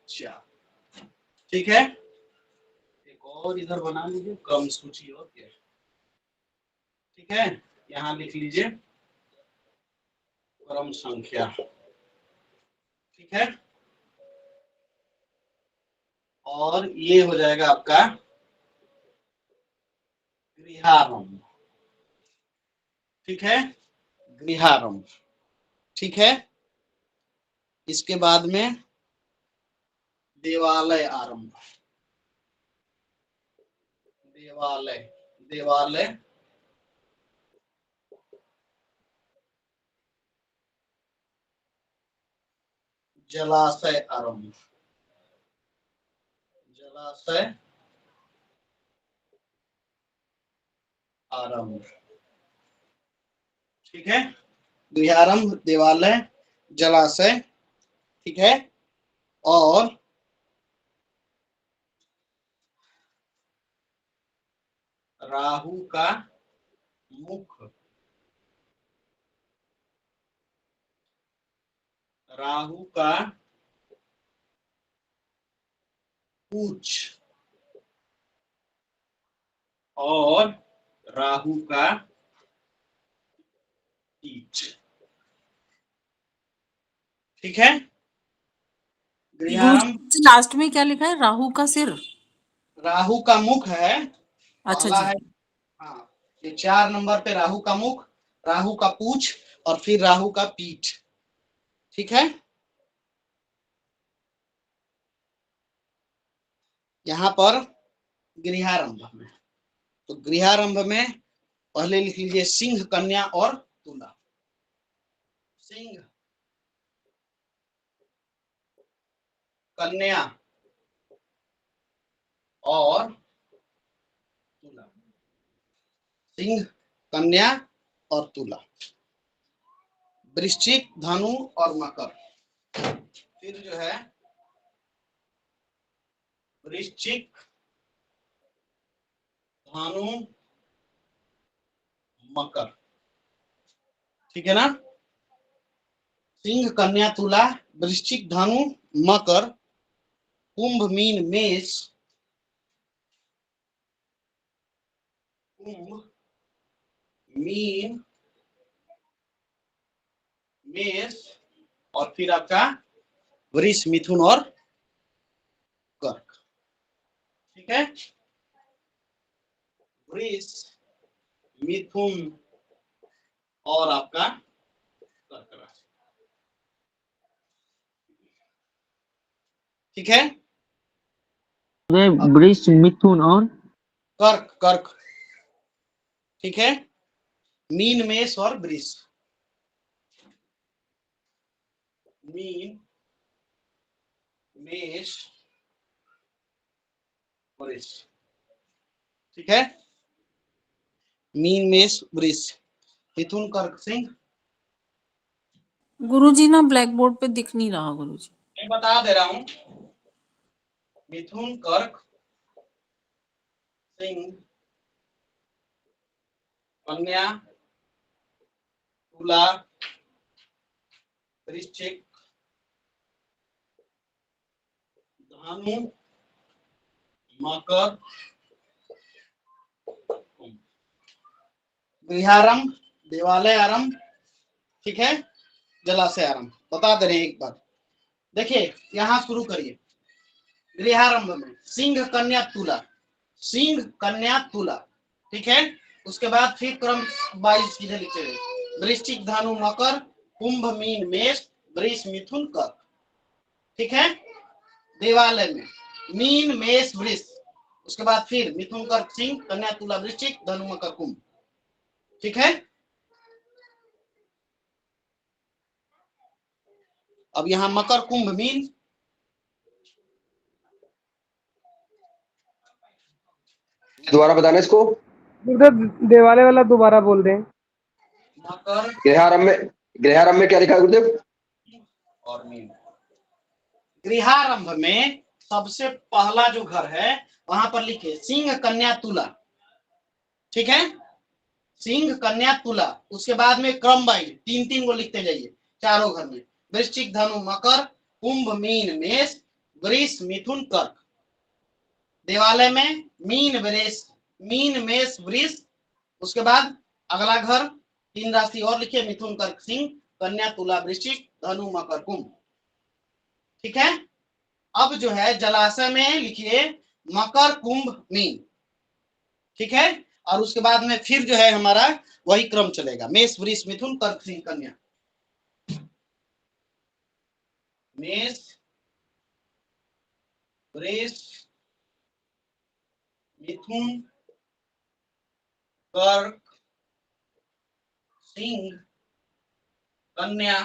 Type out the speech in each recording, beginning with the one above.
4। ठीक है, एक और इधर बना लीजिए क्रम सूची और क्या। ठीक है, यहाँ लिख लीजिए क्रम संख्या। ठीक है, और ये हो जाएगा आपका गृहारंभ। ठीक है, गृहारंभ। ठीक है, इसके बाद में देवालय आरंभ। देवालय, देवालय, जलाशय आरंभ। जलाशय आरंभ। ठीक है, गृहारंभ, देवालय, जलाशय। ठीक है, और राहु का मुख। राहु का पूछ और राहु का पीठ। ठीक है, गृहारंभ। लास्ट में क्या लिखा है? राहु का सिर, राहु का मुख है, अच्छा पहला जी। है। हाँ, ये 4 नंबर पे राहु का मुख, राहु का पूछ और फिर राहु का पीठ। ठीक है, यहाँ पर गृहारंभ में, तो गृहारंभ में पहले लिख लीजिए सिंह, कन्या और तुला। सिंह, कन्या और तुला। सिंह, कन्या और तुला। वृश्चिक, धनु और मकर। फिर जो है वृश्चिक, धनु, मकर। ठीक है ना, सिंह, कन्या, तुला, वृश्चिक, धनु, मकर, कुंभ, मीन, मेष। कुंभ, मीन, मेष और फिर आपका वृष, मिथुन और कर्क। ठीक है, वृष, मिथुन और आपका कर्क राशि। ठीक है, वृष, मिथुन और कर्क, कर्क। ठीक है, मीन, मेष और वृष। मीन, मेष, वृष। ठीक है, मीन, मेष, वृष, मिथुन, कर्क, सिंह। गुरुजी ना ब्लैक बोर्ड पे दिख नहीं रहा गुरुजी। मैं बता दे रहा हूं, मिथुन, कर्क, सिंह, कन्या, तुला, वृश्चिक, धनु, मकर, गृहारंभ, देवालय आरंभ। ठीक है, जलाशय आरंभ। बता दे रहे हैं एक बार, देखिए यहां शुरू करिए। गृहारंभ में सिंह, कन्या, तुला, सिंह, कन्या, तुला। ठीक है, उसके बाद फिर क्रम 22 सीधे लिखे हुए, वृश्चिक, धनु, मकर, कुंभ, मीन, मेष, वृष, मिथुन, कर्क। ठीक है, देवालय में मीन, मेष, वृष, उसके बाद फिर मिथुन, कर्क, सिंह, कन्या, तुला, वृश्चिक, धनु, मकर, कुंभ। ठीक है, अब यहां मकर, कुंभ, मीन। दोबारा बताना इसको, देवालय वाला दोबारा बोल दें। मकर, गृहारंभ में क्या लिखा है गुरुदेव? और मीन। गृहारंभ में सबसे पहला जो घर है वहां पर लिखे सिंह, कन्या, तुला। ठीक है, सिंह, कन्या, तुला। उसके बाद में क्रम वाइज 3-3 को लिखते जाइए चारों घर में, वृश्चिक, धनु, मकर, कुंभ, मीन, मेष, वृष मिथुन कर्क। देवालय में मीन मेष वृष। उसके बाद अगला घर 3 राशि और लिखिए, मिथुन कर्क सिंह कन्या तुला वृश्चिक धनु मकर कुंभ। ठीक है। अब जो है जलाशय में लिखिए मकर कुंभ मीन। ठीक है। और उसके बाद में फिर जो है हमारा वही क्रम चलेगा, मेष वृष मिथुन कर्क सिंह कन्या। मेष वृष मिथुन कर्क सिंह कन्या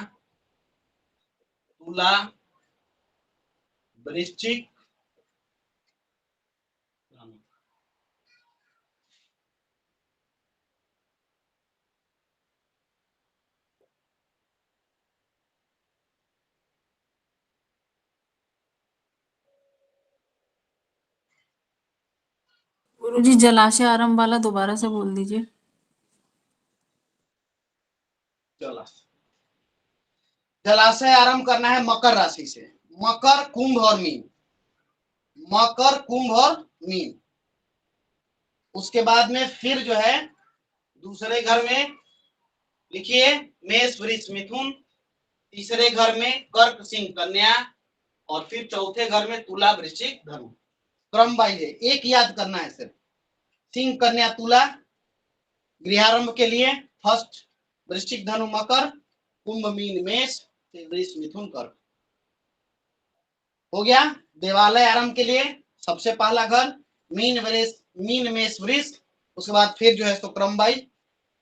तुला वृश्चिक धनु। गुरुजी जलाशय आरंभ वाला दोबारा से बोल दीजिए। जलाशय आरंभ करना है मकर राशि से, मकर कुंभ और मीन, मकर कुंभ और मीन। उसके बाद में फिर जो है दूसरे घर में लिखिए मेष वृष मिथुन, तीसरे घर में कर्क सिंह कन्या, और फिर चौथे घर में तुला वृश्चिक धनु। क्रम वाइज एक याद करना है सिर्फ, सिंह कन्या तुला गृहारंभ के लिए फर्स्ट, वृश्चिक धनु मकर, कुंभ मीन मेष, वृष मिथुन कर्क। हो गया। देवालय आरंभ के लिए सबसे पहला घर मीन मेष वृष। उसके बाद फिर जो है तो क्रम वाइज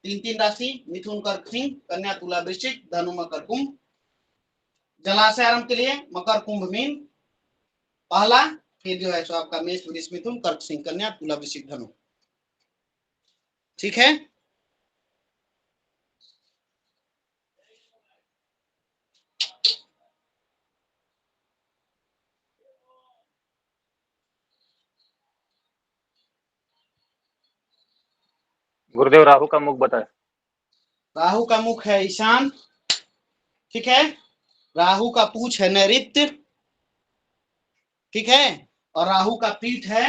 3 राशि, मिथुन कर्क सिंह कन्या तुला वृश्चिक धनु मकर कुंभ। जलाशय आरंभ के लिए मकर कुंभ मीन पहला, फिर जो है तो आपका मेष वृष मिथुन कर्क सिंह कन्या तुला वृश्चिक धनु। ठीक है। गुरुदेव राहु का मुख बताए। राहु का मुख है ईशान। ठीक है। राहु का पूछ है नैऋत्य। ठीक है। और राहु का पीठ है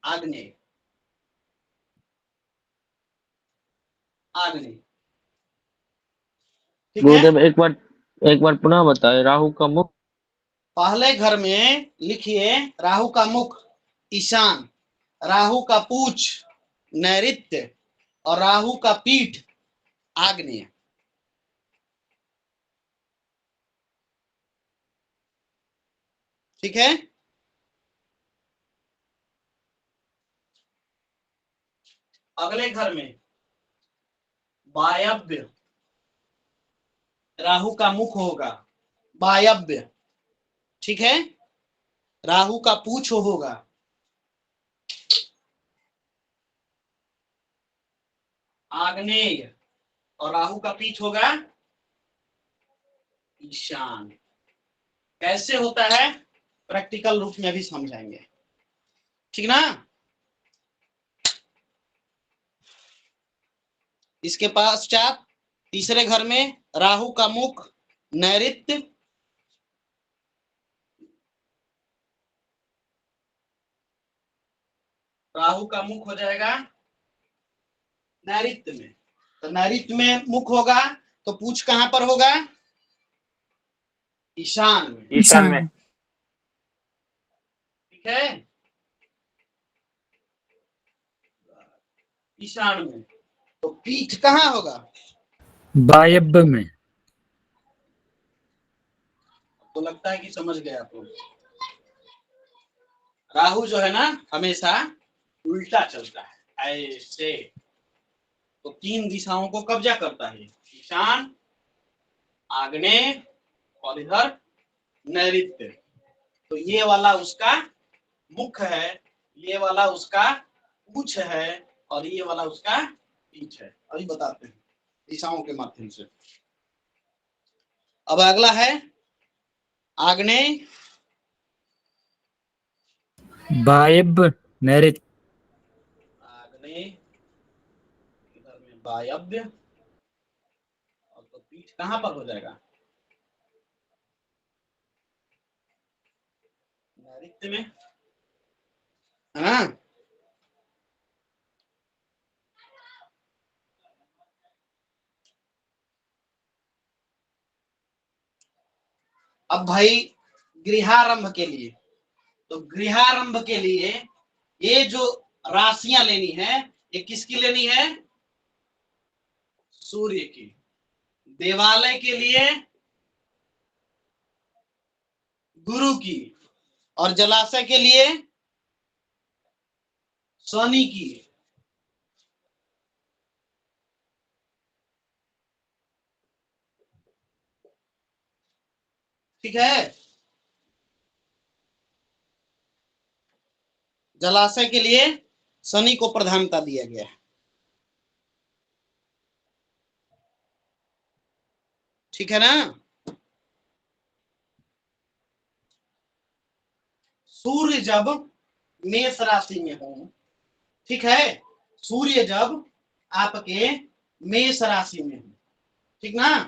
आग्नेय। आग्नेय। ठीक है। गुरुदेव एक बार पुनः बताए, राहु का मुख। पहले घर में लिखिए राहु का मुख ईशान, राहु का पूछ नैऋत्य, और राहु का पीठ आग्नेय। ठीक है। अगले घर में वायव्य राहु का मुख होगा, वायव्य। ठीक है। राहु का पूछ होगा आग्नेय, और राहु का पीठ होगा ईशान। कैसे होता है प्रैक्टिकल रूप में भी समझाएंगे। ठीक ना। इसके पश्चात तीसरे घर में राहु का मुख नैऋत्य, राहु का मुख हो जाएगा नैऋत्य में। तो नैऋत्य में मुख होगा तो पूछ कहां पर होगा? ईशान में। ईशान में। ठीक है। ईशान में। तो पीठ कहां होगा? वायव्य में। तो लगता है कि समझ गए आप लोग। राहु जो है ना हमेशा उल्टा चलता है ऐसे, तो 3 दिशाओं को कब्जा करता है, ईशान, आग्नेय और इधर नैऋत्य। तो ये वाला उसका मुख है, ये वाला उसका पूछ है, और ये वाला उसका पीठ है। अभी बताते हैं दिशाओं के माध्यम से। अब अगला है आग्नेय, वायव्य नैऋत्य। आग्नेय, इधर में वायव्य, और तो पीठ कहां पर हो जाएगा? रिक्त में, है ना। अब भाई गृहारंभ के लिए, तो गृहारंभ के लिए ये जो राशियां लेनी है, ये किसकी लेनी है? सूर्य की। देवालय के लिए गुरु की, और जलाशय के लिए शनि की। ठीक है। जलाशय के लिए शनि को प्रधानता दिया गया है। ठीक है ना। सूर्य जब मेष राशि में हो, ठीक है, सूर्य जब आपके मेष राशि में हो, ठीक ना,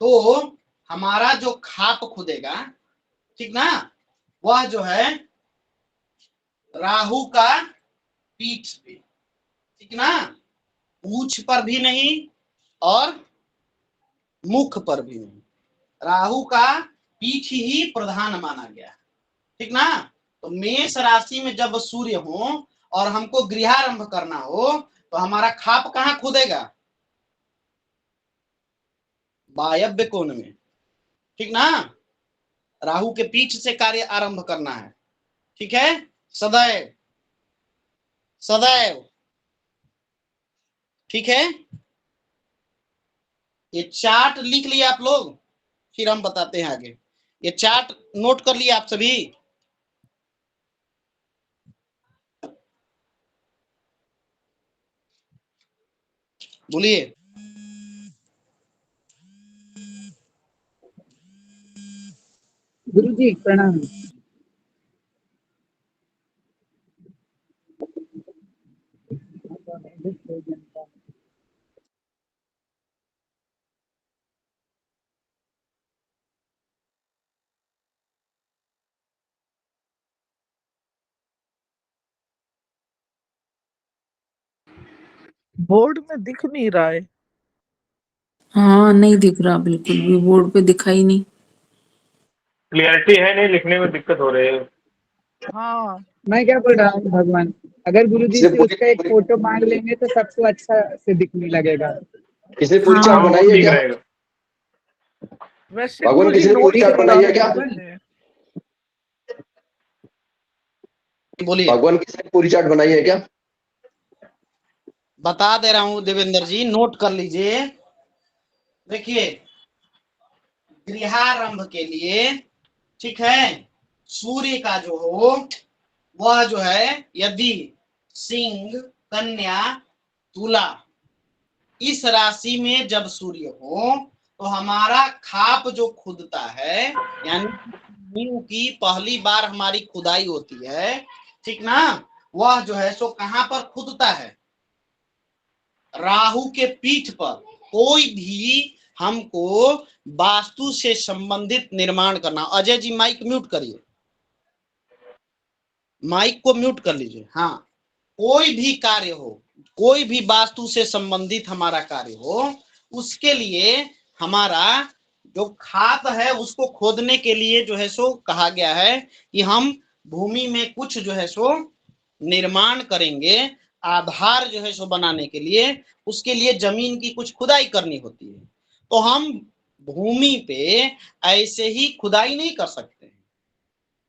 तो हमारा जो खाप खुदेगा, ठीक ना, वह जो है राहु का पीठ पे, ठीक ना, पूंछ पर भी नहीं और मुख पर भी नहीं, राहु का पीठ ही प्रधान माना गया, ठीक ना। तो मेष राशि में जब सूर्य हो और हमको गृहारंभ करना हो, तो हमारा खाप कहाँ खुदेगा? वायव्य कोण में, ठीक ना। राहु के पीठ से कार्य आरंभ करना है, ठीक है, सदैव सदैव। ठीक है, ये चार्ट लिख लिया आप लोग, फिर हम बताते हैं आगे। ये चार्ट नोट कर लिया आप सभी? बोलिए। गुरुजी प्रणाम। बोर्ड में दिख नहीं रहा है। हाँ नहीं दिख रहा, बिल्कुल भी बोर्ड पे दिखाई नहीं। क्लियरिटी है नहीं, लिखने में दिक्कत हो रही है। हाँ मैं क्या बोल रहा हूँ भगवान, अगर गुरुजी किसने से पूरी उसका एक फोटो मांग लेंगे तो सबको अच्छा से दिखने लगेगा। किसने पूरी हाँ चार्ट हाँ, वो बनाई है ठीक क्या? रहेगा। वैसे भगवान गुरुजी किसी ने नोट पूरी चार्ट कर बनाई है रहा क्या? मैंने। बोलिए। भगवान किसी ने पूरी चार्ट बनाई है क्या? बता दे रहा हूं देवेंद्र जी, नोट कर लीजिए। देखिए, गृहारंभ के लिए, ठीक है, सूर्य का जो हो वह जो है, यदि सिंह, कन्या, तुला इस राशि में जब सूर्य हो, तो हमारा खाप जो खुदता है, यानी नींव की पहली बार हमारी खुदाई होती है, ठीक ना, वह जो है सो कहां पर खुदता है? राहु के पीठ पर। कोई भी हमको वास्तु से संबंधित निर्माण करना। अजय जी माइक म्यूट करिए, माइक को म्यूट कर लीजिए। हाँ, कोई भी कार्य हो, कोई भी वास्तु से संबंधित हमारा कार्य हो, उसके लिए हमारा जो खाप है उसको खोदने के लिए जो है सो कहा गया है कि हम भूमि में कुछ जो है सो निर्माण करेंगे, आधार जो है सो बनाने के लिए, उसके लिए जमीन की कुछ खुदाई करनी होती है। तो हम भूमि पे ऐसे ही खुदाई नहीं कर सकते,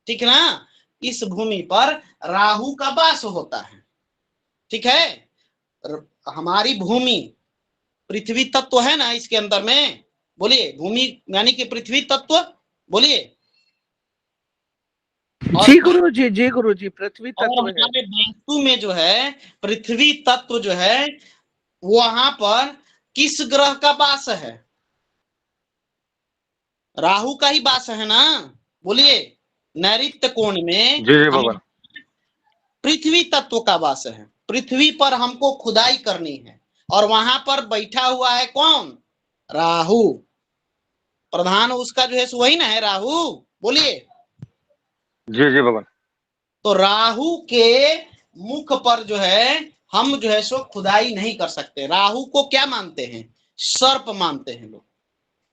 ठीक ना। इस भूमि पर राहु का वास होता है, ठीक है। हमारी भूमि पृथ्वी तत्व है ना इसके अंदर में, बोलिए, भूमि यानी कि पृथ्वी तत्व, बोलिए। और जी गुरुजी पृथ्वी और तत्व है। हमारे वास्तु में जो है पृथ्वी तत्व जो है, वहां पर किस ग्रह का वास है? राहु का ही वास है ना, बोलिए। नैऋत्य कोण में जी जी हम भगवान। पृथ्वी तत्व का वास है। पृथ्वी पर हमको खुदाई करनी है, और वहां पर बैठा हुआ है कौन? राहु। प्रधान उसका जो है वही ना है, राहु, बोलिए। जी जी भगवान। तो राहु के मुख पर जो है हम जो है सो खुदाई नहीं कर सकते। राहु को क्या मानते हैं? सर्प मानते हैं लोग,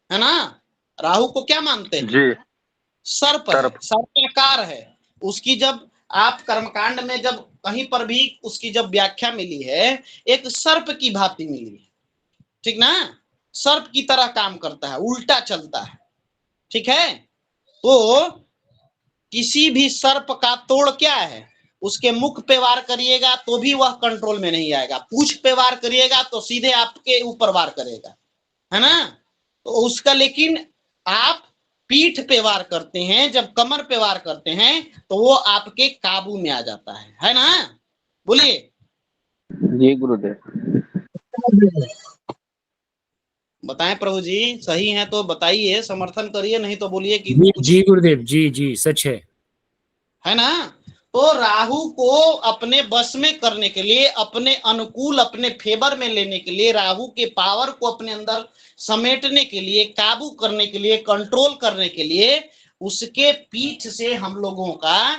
है ना। राहु को क्या मानते हैं? जी सर्प है, सर्प। सर्पाकार है। उसकी जब आप कर्मकांड में जब कहीं पर भी उसकी जब व्याख्या मिली है, एक सर्प की भांति मिली है, ठीक ना। सर्प की तरह काम करता है, उल्टा चलता है, ठीक है। तो किसी भी सर्प का तोड़ क्या है? उसके मुख पे वार करिएगा तो भी वह कंट्रोल में नहीं आएगा, पूंछ पे वार करिएगा तो सीधे आपके ऊपर वार करेगा, है ना। तो उसका, लेकिन आप पीठ पे वार करते हैं, जब कमर पे वार करते हैं तो वो आपके काबू में आ जाता है ना। बोलिए। जी गुरुदेव। बताएं प्रभु जी, सही है तो बताइए, समर्थन करिए, नहीं तो बोलिए कि जी कुछ, जी गुरुदेव, जी जी सच है ना। तो राहु को अपने बस में करने के लिए, अपने अनुकूल, अपने फेवर में लेने के लिए, राहु के पावर को अपने अंदर समेटने के लिए, काबू करने के लिए, कंट्रोल करने के लिए, उसके पीठ से हम लोगों का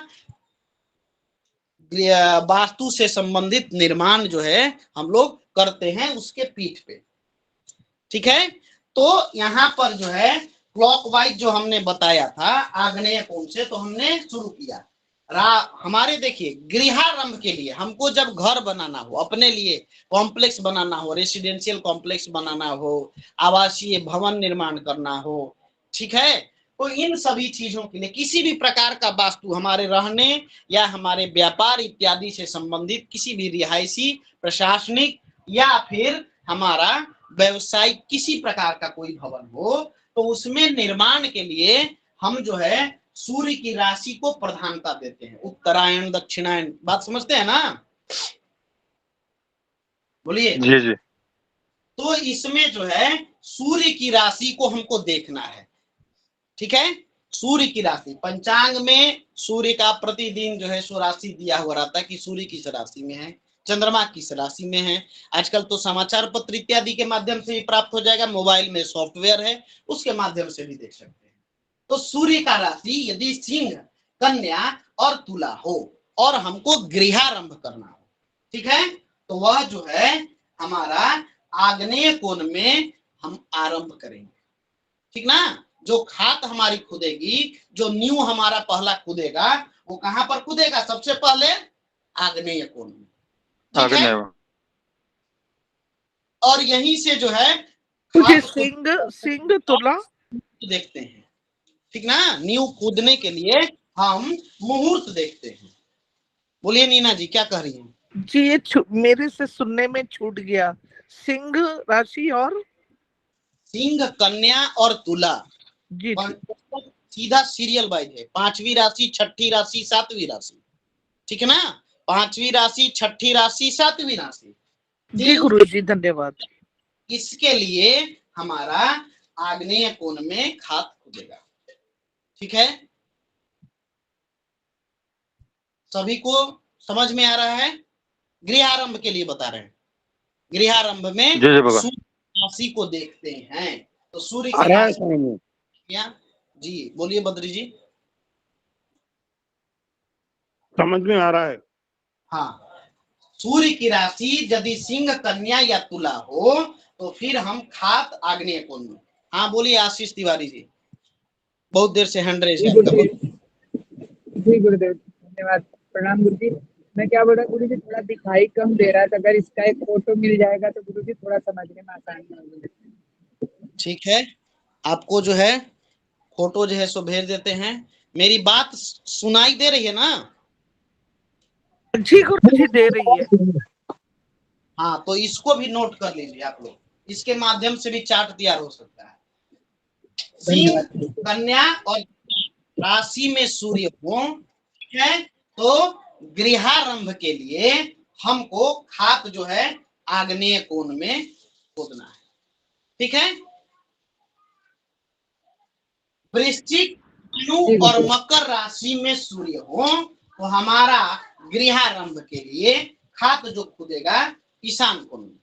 वास्तु से संबंधित निर्माण जो है हम लोग करते हैं उसके पीठ पे, ठीक है। तो यहां पर जो है क्लॉकवाइज जो हमने बताया था आग्नेय कोण से, तो हमने शुरू किया। हमारे देखिए गृहारंभ के लिए, हमको जब घर बनाना हो, अपने लिए कॉम्प्लेक्स बनाना हो, रेसिडेंशियल कॉम्प्लेक्स बनाना हो, आवासीय भवन निर्माण करना हो, ठीक है। तो इन सभी चीजों के लिए, किसी भी प्रकार का वास्तु, हमारे रहने या हमारे व्यापार इत्यादि से संबंधित किसी भी रिहायशी, प्रशासनिक या फिर हमारा व्यवसायिक किसी प्रकार का कोई भवन हो, तो उसमें निर्माण के लिए हम जो है सूर्य की राशि को प्रधानता देते हैं। उत्तरायण, दक्षिणायन, बात समझते हैं ना। बोलिए। जी जी। तो इसमें जो है सूर्य की राशि को हमको देखना है, ठीक है। सूर्य की राशि, पंचांग में सूर्य का प्रतिदिन जो है सो राशि दिया हुआ रहता है कि सूर्य किस राशि में है, चंद्रमा किस राशि में है। आजकल तो समाचार पत्र इत्यादि के माध्यम से भी प्राप्त हो जाएगा, मोबाइल में सॉफ्टवेयर है, उसके माध्यम से भी देख सकते हैं। तो सूर्य का राशि यदि सिंह, कन्या और तुला हो और हमको गृहारंभ करना हो, ठीक है, तो वह जो है हमारा आग्नेय कोण में हम आरंभ करेंगे, ठीक ना। जो खात हमारी खुदेगी, जो नींव हमारा पहला खुदेगा, वो कहां पर खुदेगा? सबसे पहले आग्नेय कोण में, ठीक आगे है। नहीं। और यहीं से जो है मुझे खात सिंह तुला देखते हैं, ठीक ना। नींव कूदने के लिए हम मुहूर्त देखते हैं। बोलिए नीना जी, क्या कह रही हैं? जी, ये मेरे से सुनने में छूट गया। सिंह राशि और सिंह, कन्या और तुला, जी ठीक। सीधा सीरियल वाइज है। पांचवी राशि, छठी राशि, सातवीं राशि, ठीक है ना। पांचवी राशि, छठी राशि, सातवीं राशि, जी गुरु जी धन्यवाद। इसके लिए हमारा आग्नेय कोण में खात खुदेगा, ठीक है। सभी को समझ में आ रहा है? गृहारंभ के लिए बता रहे हैं। गृहारंभ में जी जी भगवान। सूर्य राशि को देखते हैं, तो सूर्य आ की रहा है राशि समझ में। जी बोलिए बद्री जी। समझ में आ रहा है। हाँ, सूर्य की राशि यदि सिंह, कन्या या तुला हो तो फिर हम खात आग्नेय कोण में। हाँ बोलिए आशीष तिवारी जी, बहुत देर से हैंड रेज है आपका। जी गुरुदेव धन्यवाद, प्रणाम गुरु जी। मैं क्या बोल रहा गुरु जी, थोड़ा दिखाई कम दे रहा है, तो अगर इसका एक फोटो मिल जाएगा तो गुरु जी थोड़ा समझने में आसानी होगी। ठीक है, आपको जो है फोटो जो है सो भेज देते हैं। मेरी बात सुनाई दे रही है ना? जी गुरु जी दे रही है। हाँ, तो इसको भी नोट कर लीजिए आप लोग, इसके माध्यम से भी चार्ट तैयार हो सकता है। सिंह, कन्या और राशि में सूर्य हो, ठीक है, तो गृहारंभ के लिए हमको खात जो है आग्नेय कोण में खोदना है, ठीक है। वृश्चिक, धनु और मकर राशि में सूर्य हो तो हमारा गृहारंभ के लिए खात जो खुदेगा ईशान कोण में।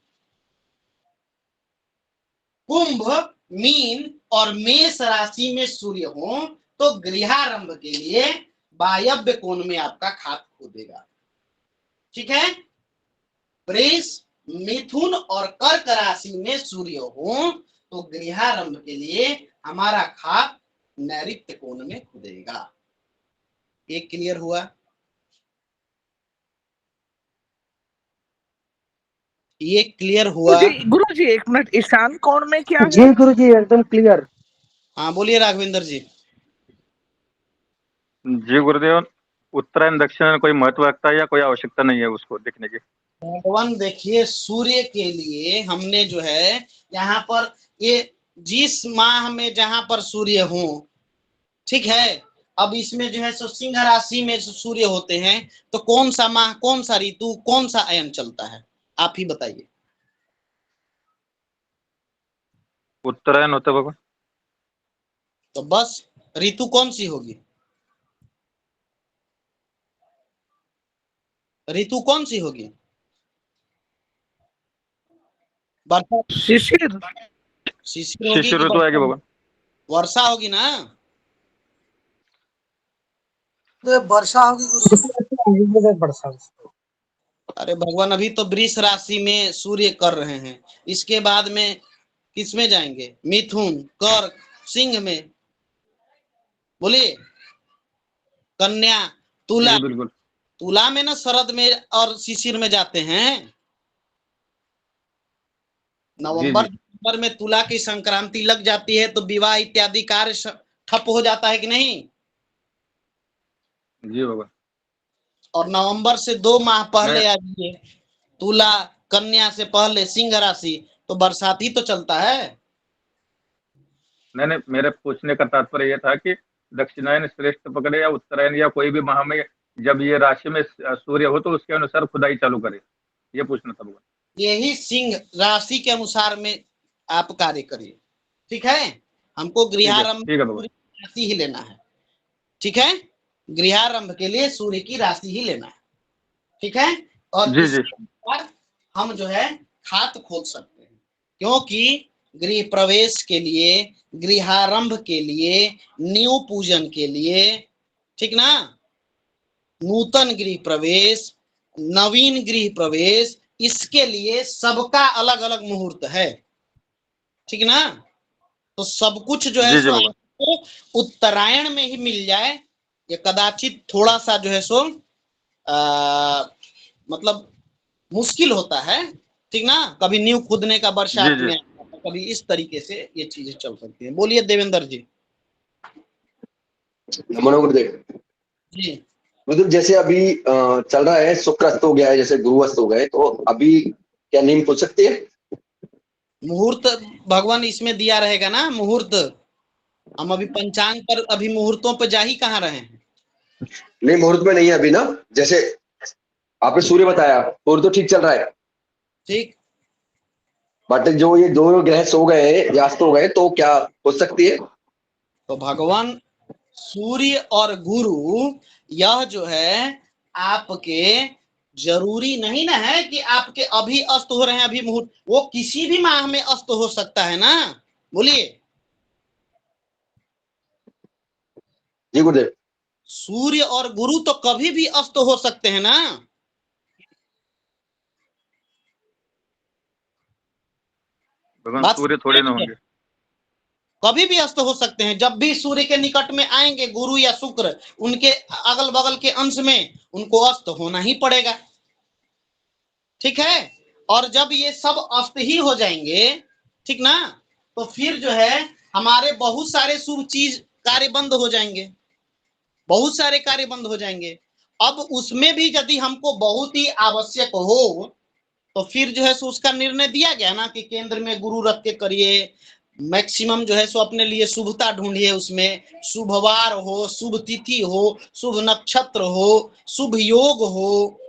कुंभ, मीन और मेष राशि में सूर्य हो तो गृहारंभ के लिए वायव्य कोण में आपका खात खोदेगा। ठीक है, वृष, मिथुन और कर्क राशि में सूर्य हो तो गृहारंभ के लिए हमारा खात नैऋत्य कोण में खुदेगा। एक क्लियर हुआ? ये क्लियर हुआ? गुरु जी एक मिनट, ईशान कोण में क्या है? जी गुरु जी एकदम क्लियर। हाँ बोलिए राघवेंद्र जी। जी गुरुदेव, उत्तरायण दक्षिण में कोई महत्व रखता है या कोई आवश्यकता नहीं है उसको देखने की? भगवान देखिए, सूर्य के लिए हमने जो है यहाँ पर ये जिस माह में जहां पर सूर्य हो, ठीक है, अब इसमें जो है सो सिंह राशि में सूर्य होते हैं तो कौन सा माह, कौन सा ऋतु, कौन सा अयन चलता है, आप ही बताइए। उत्तरायण होता है भगवान। तो बस ऋतु कौन सी होगी, ऋतु कौन सी होगी? वर्षा, शिशिर। शिशिर होगी शिशिर कि ऋतु आएगी भगवान। वर्षा होगी ना? तो वर्षा होगी। वर्षा। अरे भगवान, अभी तो वृष राशि में सूर्य कर रहे हैं, इसके बाद में किस में जाएंगे? मिथुन, कर्क, सिंह में। बोलिए, कन्या, तुला। जी बिल्कुल। तुला में ना शरद में और शिशिर में जाते हैं। नवंबर दिसंबर में तुला की संक्रांति लग जाती है तो विवाह इत्यादि कार्य ठप हो जाता है कि नहीं? जी भगवान। और नवंबर से 2 माह पहले आ जाइए, तुला कन्या से पहले सिंह राशि, तो बरसात ही तो चलता है। नहीं, मेरे पूछने का तात्पर्य यह था कि दक्षिणायन श्रेष्ठ पकड़े या उत्तरायण या कोई भी माह में जब ये राशि में सूर्य हो तो उसके अनुसार खुदाई चालू करे, ये पूछना था भगवान। यही सिंह राशि के अनुसार में आप कार्य करिए। ठीक है, हमको गृहारंभ राशि ही लेना है। ठीक है, गृहारंभ के लिए सूर्य की राशि ही लेना है। ठीक है, और इसके अनुसार हम जो है खात खोद सकते हैं, क्योंकि गृह प्रवेश के लिए, गृहारंभ के लिए, न्यू पूजन के लिए, ठीक ना, नूतन गृह प्रवेश, नवीन गृह प्रवेश, इसके लिए सबका अलग अलग मुहूर्त है। ठीक ना, तो सब कुछ जो है सो आपको उत्तरायण में ही मिल जाए, ये कदाचित थोड़ा सा जो है सो मतलब मुश्किल होता है। ठीक ना, कभी न्यू खुदने का बरसात में, कभी इस तरीके से ये चीजें चल सकती हैं। बोलिए देवेंद्र जी। नमो गुरुदेव जी। गुरुदेव, जैसे अभी चल रहा है शुक्र अस्त हो गया है, जैसे गुरु अस्त हो गए, तो अभी क्या नींद खुल सकती है? मुहूर्त भगवान इसमें दिया रहेगा ना, मुहूर्त। हम अभी पंचांग पर, अभी मुहूर्तों पर जा ही कहाँ रहे हैं? नहीं, मुहूर्त में नहीं है अभी ना। जैसे आपने सूर्य बताया, सूर्य तो ठीक चल रहा है, ठीक, बट जो ये 2 ग्रह सो गए या अस्त हो गए तो क्या हो सकती है? तो भगवान सूर्य और गुरु, यह जो है आपके जरूरी नहीं ना है कि आपके अभी अस्त हो रहे हैं, अभी मुहूर्त, वो किसी भी माह में अस्त हो सकता है ना। बोलिए। जी गुरुदेव। सूर्य और गुरु तो कभी भी अस्त हो सकते हैं ना। भगवान सूर्य थोड़े ना होंगे, कभी भी अस्त हो सकते हैं। जब भी सूर्य के निकट में आएंगे गुरु या शुक्र, उनके अगल बगल के अंश में उनको अस्त होना ही पड़ेगा। ठीक है, और जब ये सब अस्त ही हो जाएंगे, ठीक ना, तो फिर जो है हमारे बहुत सारे शुभ चीज कार्य बंद हो जाएंगे, बहुत सारे कार्य बंद हो जाएंगे। अब उसमें भी यदि हमको बहुत ही आवश्यक हो तो फिर जो है सो उसका निर्णय दिया गया ना कि केंद्र में गुरु रख के करिए, मैक्सिमम जो है सो अपने लिए शुभता ढूंढिए, उसमें शुभवार हो, शुभ तिथि हो, शुभ नक्षत्र हो, शुभ योग हो,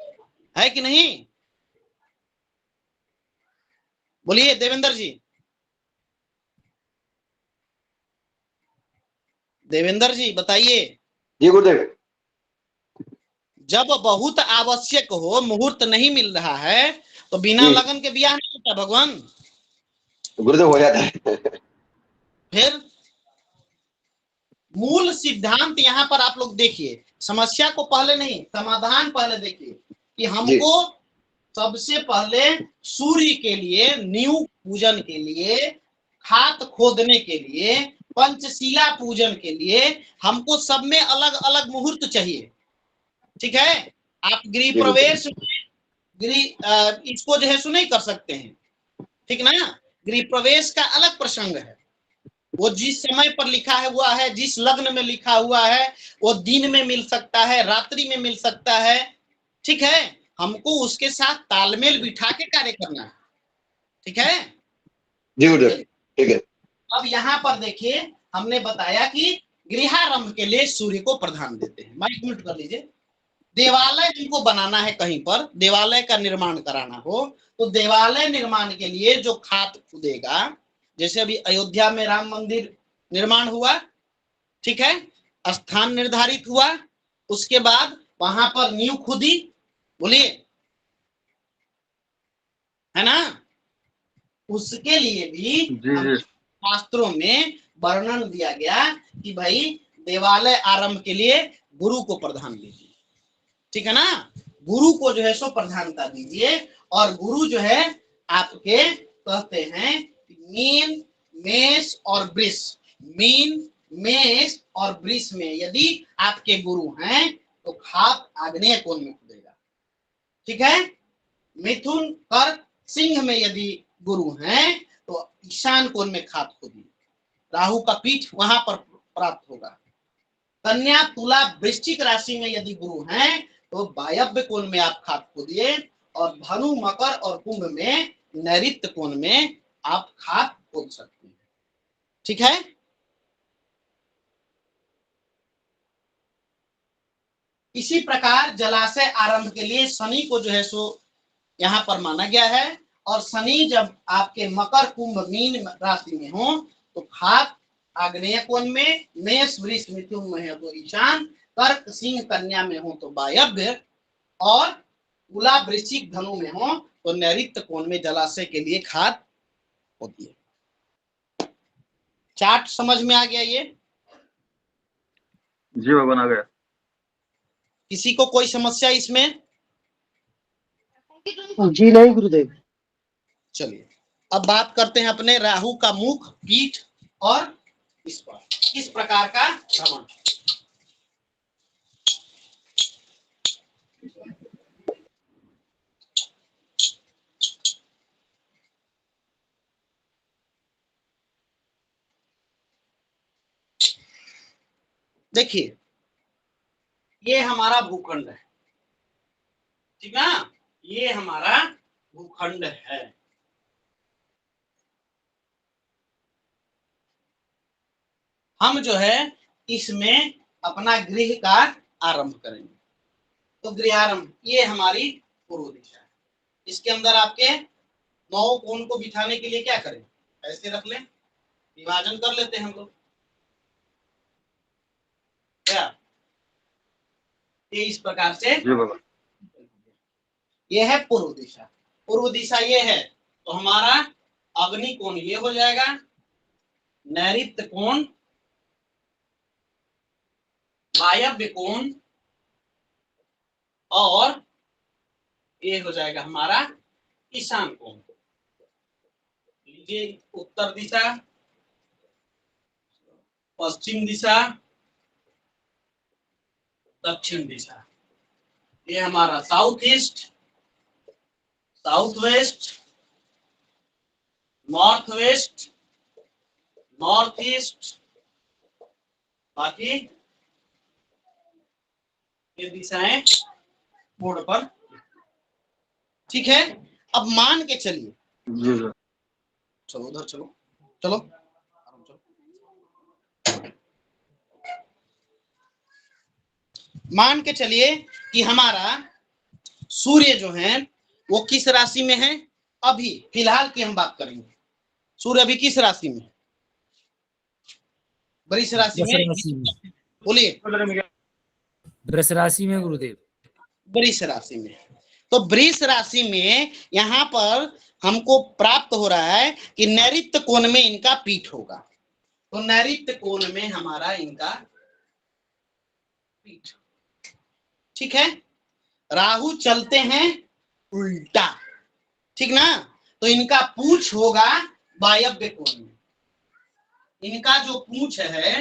है कि नहीं? बोलिए देवेंद्र जी। देवेंद्र जी बताइए। जी गुरुदेव। जब बहुत आवश्यक हो, मुहूर्त नहीं मिल रहा है, तो बिना लगन के ब्याह नहीं होता भगवान। गुरुदेव हो जाता है। फिर मूल सिद्धांत यहाँ पर आप लोग देखिए, समस्या को पहले नहीं, समाधान पहले देखिए कि हमको सबसे पहले सूर्य के लिए, न्यू पूजन के लिए, खात खोदने के लिए, पंचशिला पूजन के लिए हमको सब में अलग अलग मुहूर्त चाहिए। ठीक है, आप गृह प्रवेश इसको जो है सो नहीं कर सकते हैं, ठीक ना। गृह प्रवेश का अलग प्रसंग है, वो जिस समय पर लिखा है हुआ है, जिस लग्न में लिखा हुआ है, वो दिन में मिल सकता है, रात्रि में मिल सकता है। ठीक है, हमको उसके साथ तालमेल बिठा के कार्य करना है। ठीक है जी गुरुदेव, ठीक है। अब यहाँ पर देखिए, हमने बताया कि गृहारंभ के लिए सूर्य को प्रधान देते हैं। माइक म्यूट कर लीजिए। देवालय हमको बनाना है, कहीं पर देवालय का निर्माण कराना हो तो देवालय निर्माण के लिए जो खात खुदेगा, जैसे अभी अयोध्या में राम मंदिर निर्माण हुआ, ठीक है, स्थान निर्धारित हुआ, उसके बाद वहां पर नींव खुदी, बोलिए, है ना। उसके लिए भी शास्त्रों में वर्णन दिया गया कि भाई देवालय आरंभ के लिए गुरु को प्रधान दीजिए। ठीक है ना, गुरु को जो है सो प्रधानता दीजिए। और गुरु जो है आपके कहते हैं मीन, मेष और वृष। मीन, मेष और वृष में यदि आपके गुरु हैं तो खात आग्नेय कोण में खुदेगा। ठीक है, मिथुन, कर्क, सिंह में यदि गुरु हैं तो ईशान कोण में खात खुदी, राहु का पीठ वहां पर प्राप्त होगा। कन्या, तुला, वृश्चिक राशि में यदि गुरु हैं तो वायव्य कोण में आप खात खोदिए, और धनु, मकर और कुंभ में नैऋत्य कोण में आप खात खोद सकते हैं। ठीक है, इसी प्रकार जलाशय आरंभ के लिए शनि को जो है सो यहां पर माना गया है। और शनि जब आपके मकर, कुंभ, मीन राशि में हो तो खात आग्नेय कोण में, मेष, वृष, मिथुन में है तो ईशान, कर्क, सिंह, कन्या में हो तो वायव्य, और तुला, वृश्चिक, धनु में हो तो नैऋत्य कोण में जलाशय के लिए खाद होती है। चार्ट समझ में आ गया ये? जी वो बना गया। किसी को कोई समस्या इसमें? जी नहीं गुरुदेव। चलिए अब बात करते हैं अपने राहु का मुख, पीठ और इस पर किस प्रकार का भ्रमण। देखिए, ये हमारा भूखंड है, ठीक है ना, ये हमारा भूखंड है। हम जो है इसमें अपना गृह का आरंभ करेंगे। तो गृहारंभ, ये हमारी पूर्व दिशा है। इसके अंदर आपके 9 कोण को बिठाने के लिए क्या करें, ऐसे रख लें, विभाजन कर लेते हैं हम लोग, क्या ये इस प्रकार से। ये है पूर्व दिशा। पूर्व दिशा ये है तो हमारा अग्नि कोण ये हो जाएगा, नैऋत्य कोण, वायव्य कोण, और ये हो जाएगा हमारा ईशान कोण। लीजिए, उत्तर दिशा, पश्चिम दिशा, दक्षिण दिशा, ये हमारा south east, south west, north west, north east, बाकी ये दिशाएं बोर्ड पर। ठीक है, अब मान के चलिए, चलो उधर चलो, चलो मान के चलिए कि हमारा सूर्य जो है वो किस राशि में है। अभी फिलहाल की हम बात करेंगे, सूर्य अभी किस राशि में? वृष राशि में। बोलिए, वृष राशि में गुरुदेव। वृष राशि में। तो वृष राशि में यहाँ पर हमको प्राप्त हो रहा है कि नैऋत्य कोण में इनका पीठ होगा। तो नैऋत्य कोण में हमारा इनका पीठ, ठीक है। राहु चलते हैं उल्टा, ठीक ना, तो इनका पूछ होगा वायव्य कोण में। इनका जो पूछ है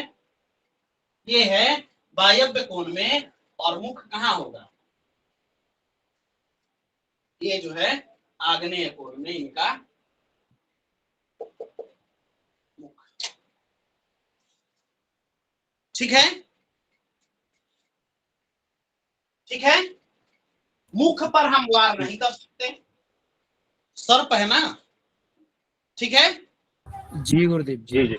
ये है वायव्य कोण में, और मुख कहाँ होगा, ये जो है आग्नेय कोण में इनका मुख, ठीक है। ठीक है, मुख पर हम वार नहीं कर सकते, सर्प है ना, ठीक है। जी गुरुदेव जी। जी जी।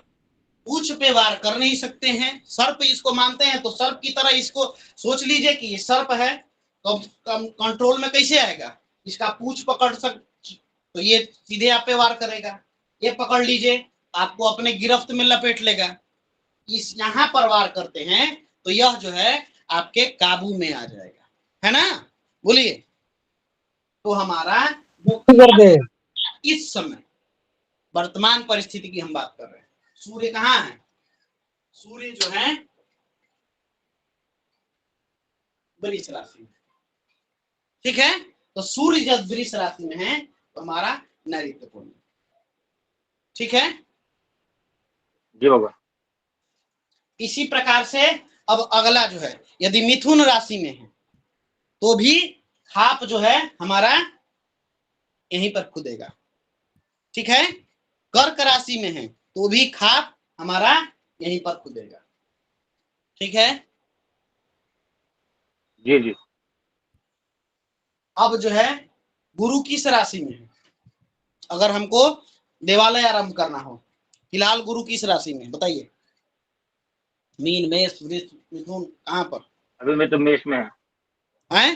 पूछ पे वार कर नहीं सकते हैं, सर्प इसको मानते हैं, तो सर्प की तरह इसको सोच लीजिए कि ये सर्प है, तो कंट्रोल में कैसे आएगा, इसका पूछ पकड़ सक, तो ये सीधे आप पे वार करेगा। ये पकड़ लीजिए, आपको अपने गिरफ्त में लपेट लेगा। इस यहाँ पर वार करते हैं तो यह जो है आपके काबू में आ जाएगा, है ना। बोलिए, तो हमारा गुरुदेव इस समय वर्तमान परिस्थिति की हम बात कर रहे हैं, सूर्य कहाँ है, सूर्य जो है वृष राशि में, ठीक है। तो सूर्य जब वृष राशि में है तो हमारा नैऋत्य कोण में, ठीक है। जी भगवान। इसी प्रकार से अब अगला जो है, यदि मिथुन राशि में है तो भी खाप जो है हमारा यहीं पर खुदेगा, ठीक है। कर्क राशि में है तो भी खाप हमारा यहीं पर खुदेगा, ठीक है। जी जी। अब जो है गुरु किस राशि में है, अगर हमको देवालय आरंभ करना हो, फिलहाल गुरु किस राशि में बताइए, मीन मेष वृष मिथुन कहाँ पर अभी मैं तो मेष में है। है,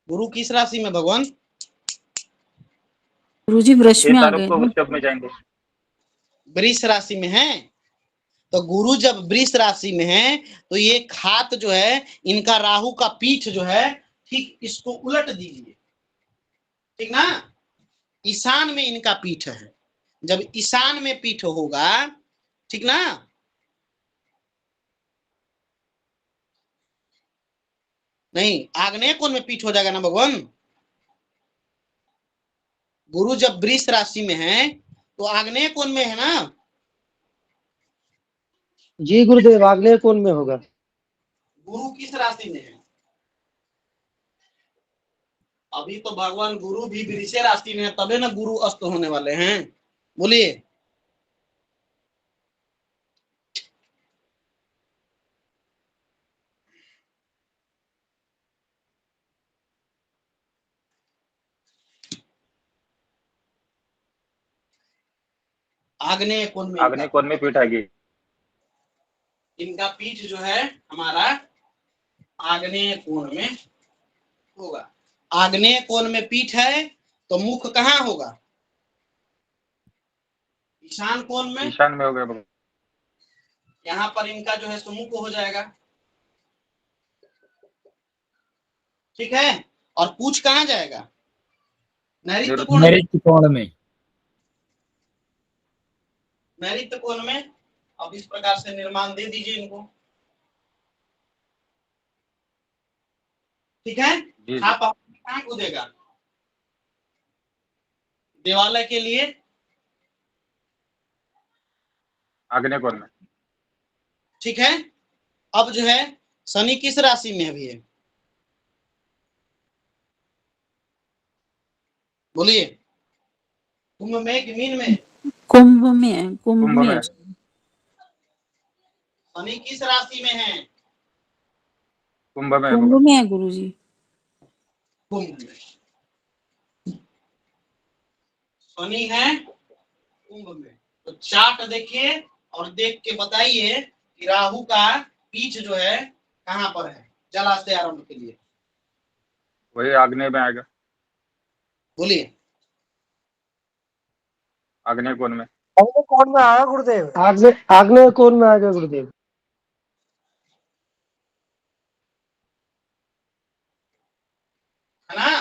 गुरु किस राशि में भगवान, गुरुजी वृक्ष 6 में आ तारीख गए को ना। वृषभ में जाएंगे। वृष राशि में है। तो गुरु जब वृष राशि में है तो ये खात जो है इनका राहु का पीठ जो है, ठीक इसको उलट दीजिए, ठीक ना। ईशान में इनका पीठ है, जब ईशान में पीठ होगा, ठीक ना, नहीं आग्नेय कोण में पीठ हो जाएगा ना भगवान। गुरु जब वृष राशि में है तो आग्नेय कोण में है ना। जी गुरुदेव, आग्नेय कोण में होगा। गुरु किस राशि में है, अभी तो भगवान गुरु भी वृष राशि में है, तबे ना गुरु अस्त होने वाले हैं। बोलिए, आग्नेय कोण में आग्नेय कोण में पीठ आएगी। इनका पीठ जो है हमारा आग्नेय कोण में होगा। आग्नेय कोण में पीठ है तो मुख कहाँ होगा, ईशान कोण में। ईशान में हो गया भगवान। यहाँ पर इनका जो है सुमुख हो जाएगा, ठीक है। और पूछ कहाँ जाएगा, नैऋत्य कोण में। नैऋत्य कोण में। नैऋत्य कोण में। अब इस प्रकार से निर्माण दे दीजिए इनको, ठीक है। जी जी। आप कहाँ कूदेगा, देवालय के लिए, आग्नेय कोण में। ठीक है। अब जो है शनि किस राशि में अभी है, बोलिए, कुंभ में कि मीन में, कुंभ में है, कुंभ कुंभ में में। है। शनि किस राशि में है, कुंभ में है कुंभ भगवान। में है गुरुजी। कुंभ में शनि है, कुंभ में। तो चार्ट देखिए और देख के बताइए कि राहु का पीठ जो है कहाँ पर है जलाशय आरंभ के लिए, वही आग्नेय में आएगा। बोलिए, आग्नेय कोण में। आग्नेय कोण में आएगा गुरुदेव, आग्नेय कोण में आएगा गुरुदेव। है ना।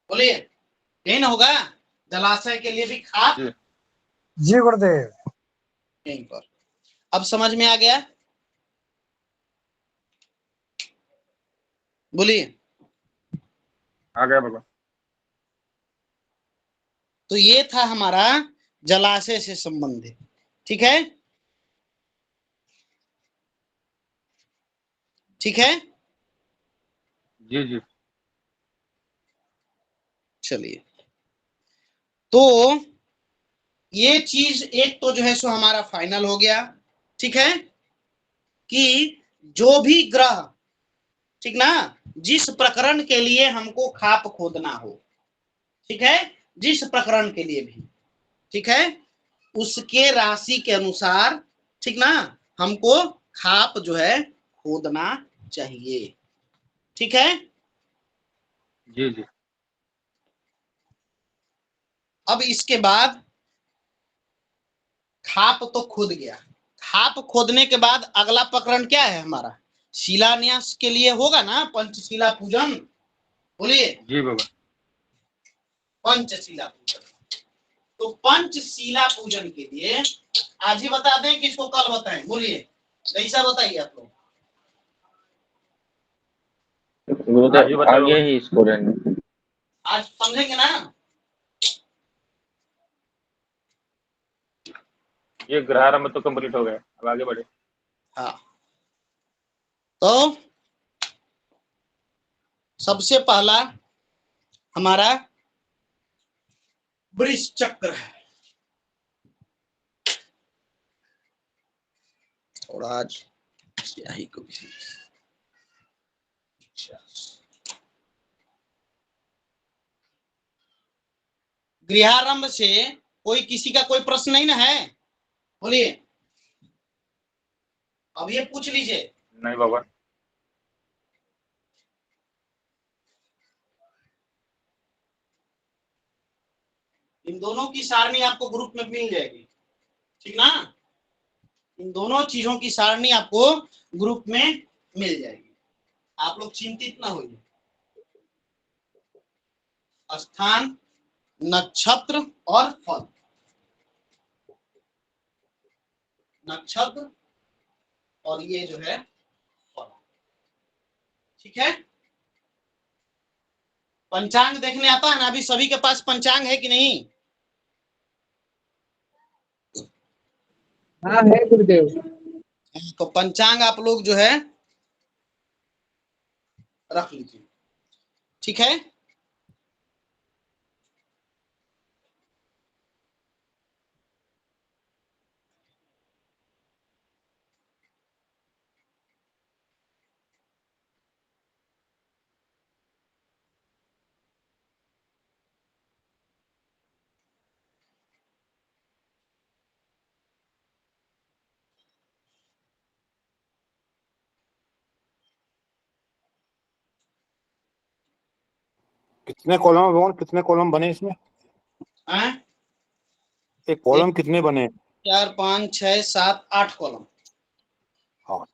बोलिए, यही ना होगा, जलाशय के लिए भी खाप जी। जी गुरुदेव। यहीं पर। अब समझ में आ गया? बोलिए। आ गया बाबा। तो ये था हमारा जलाशय से संबंधित। ठीक है, ठीक है। जी जी। चलिए, तो ये चीज एक तो जो है सो हमारा फाइनल हो गया। ठीक है, कि जो भी ग्रह, ठीक ना, जिस प्रकरण के लिए हमको खाप खोदना हो, ठीक है, जिस प्रकरण के लिए भी, ठीक है, उसके राशि के अनुसार, ठीक ना, हमको खाप जो है खोदना चाहिए। ठीक है। जी जी। अब इसके बाद खाप तो खोद गया। खाप खोदने के बाद अगला प्रकरण क्या है हमारा? शिलान्यास के लिए होगा ना, पंचशिला पूजन। बोलिए, जी बाबा। पंचशिला पूजन। तो पंचशिला पूजन के लिए आज ही बता दें कि इसको कल बताएं? बोलिए, कैसा बताइए आप लोग? आज ही गुरुदेव बताओ आगे बाबा। ही इसको रहेंगे। आज समझेंगे ना? ये ग्रहारंभ तो कंप्लीट हो गया, अब आगे बढ़े। हाँ, तो सबसे पहला हमारा वृष चक्र है। थोड़ा आज स्याही को भी गृहारंभ से कोई किसी का कोई प्रश्न नहीं ना है? बोलिए, अब ये पूछ लीजिए। नहीं बाबा। इन दोनों की सारणी आपको ग्रुप में मिल जाएगी, ठीक ना? इन दोनों चीजों की सारणी आपको ग्रुप में मिल जाएगी, आप लोग चिंतित ना होइए। स्थान, नक्षत्र और फल। नक्षत्र और ये जो है फल। ठीक है। पंचांग देखने आता है ना? अभी सभी के पास पंचांग है कि नहीं? हाँ है गुरुदेव। तो पंचांग आप लोग जो है रख लीजिए। ठीक है। कितने कॉलम है भगवान, कितने कॉलम बने इसमें? हैं? एक कॉलम कितने बने? 4 5 6 7 8 कॉलम। हाँ।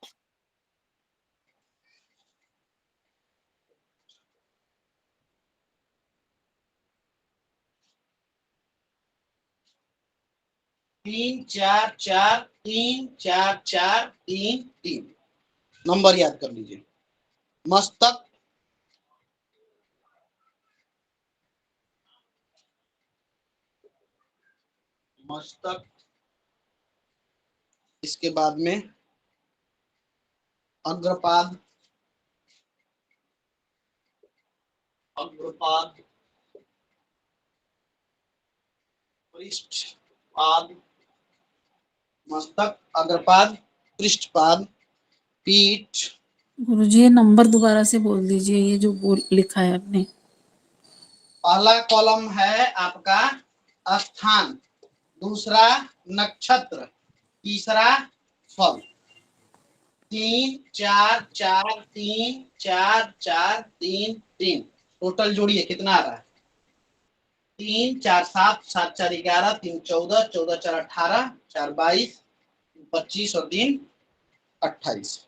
तीन चार चार, तीन चार चार, तीन तीन, नंबर याद कर लीजिए। मस्तक, मस्तक, इसके बाद में अग्रपाद, अग्रपाद, पृष्ठपाद, मस्तक, अग्रपाद, पृष्ठपाद, पीठ। गुरुजी ये नंबर दोबारा से बोल दीजिए, ये जो बोल लिखा है आपने। पहला कॉलम है आपका स्थान, दूसरा नक्षत्र, तीसरा फल। 3 4 4 3 4 4 3 3, टोटल जोड़िए कितना आ रहा है? 3 4 7 7 4 11, 3 14, 14 4 18, 4 22, 25 और 3 28।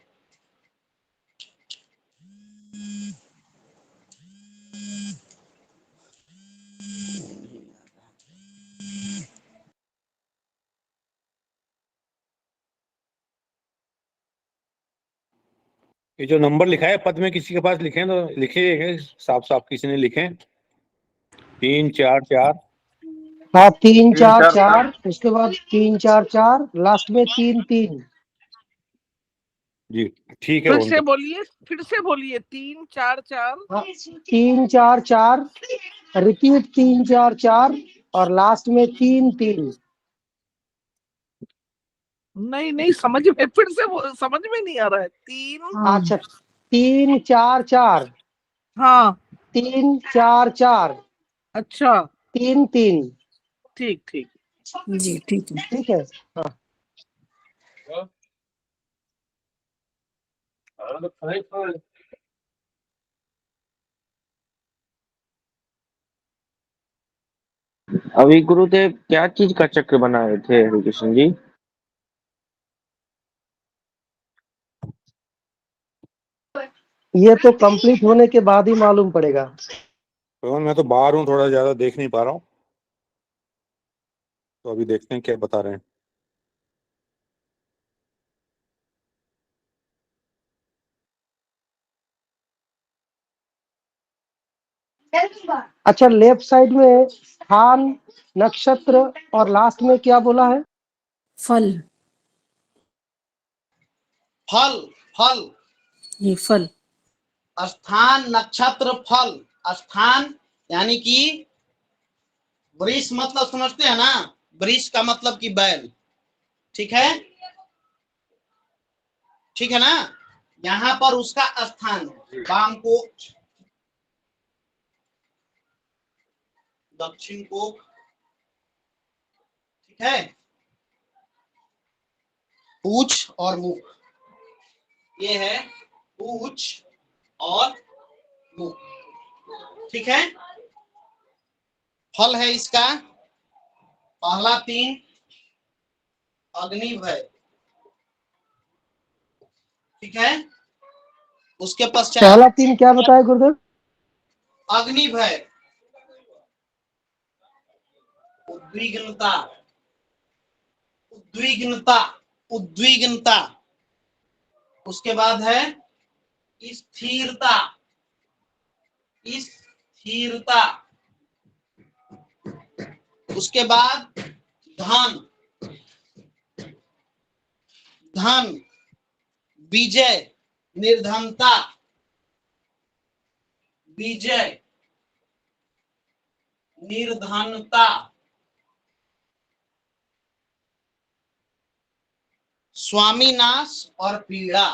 ये जो नंबर लिखा है पद में किसी के पास लिखे तो लिखे, साफ साफ किसी ने लिखे 3 4 4। हाँ 3 4 4 4, उसके बाद 3 4 4, लास्ट में 3 3। जी ठीक है। फिर उनका से बोलिए, फिर से बोलिए। 3 4 4। हाँ 3 4 4, रिपीट 3 4 4 और लास्ट में 3 3। नहीं नहीं, समझ में, फिर से समझ में नहीं आ रहा है। 3। अच्छा 3 4 4, हाँ 3 4 4, अच्छा, 3 3। ठीक ठीक। जी ठीक है। ठीक है। हाँ अभी गुरुदेव क्या चीज का चक्र बनाए थे हरिकृष्ण जी? ये तो कंप्लीट होने के बाद ही मालूम पड़ेगा। तो मैं तो बाहर हूँ, थोड़ा ज्यादा देख नहीं पा रहा हूँ, तो अभी देखते हैं क्या बता रहे हैं। अच्छा लेफ्ट साइड में स्थान, नक्षत्र और लास्ट में क्या बोला है? फल, फल, फल, ये फल। स्थान, नक्षत्र, फल। स्थान यानी कि वृष, मतलब समझते हैं ना, वृष का मतलब कि बैल। ठीक है, ठीक है ना। यहाँ पर उसका स्थान है वाम कोख, दक्षिण कोख, ठीक है, पूछ और मुख। ये है पूछ और मुख, ठीक है। फल है इसका पहला 3 अग्निभय, ठीक है। उसके पश्चात पहला 3 क्या बताया गुरुदेव? अग्निभय, उद्विग्नता, उद्विग्नता, उद्विग्नता। उसके बाद है स्थिरता, स्थिरता। उसके बाद धन, धन, विजय, निर्धनता, विजय, निर्धनता, स्वामी नाश और पीड़ा,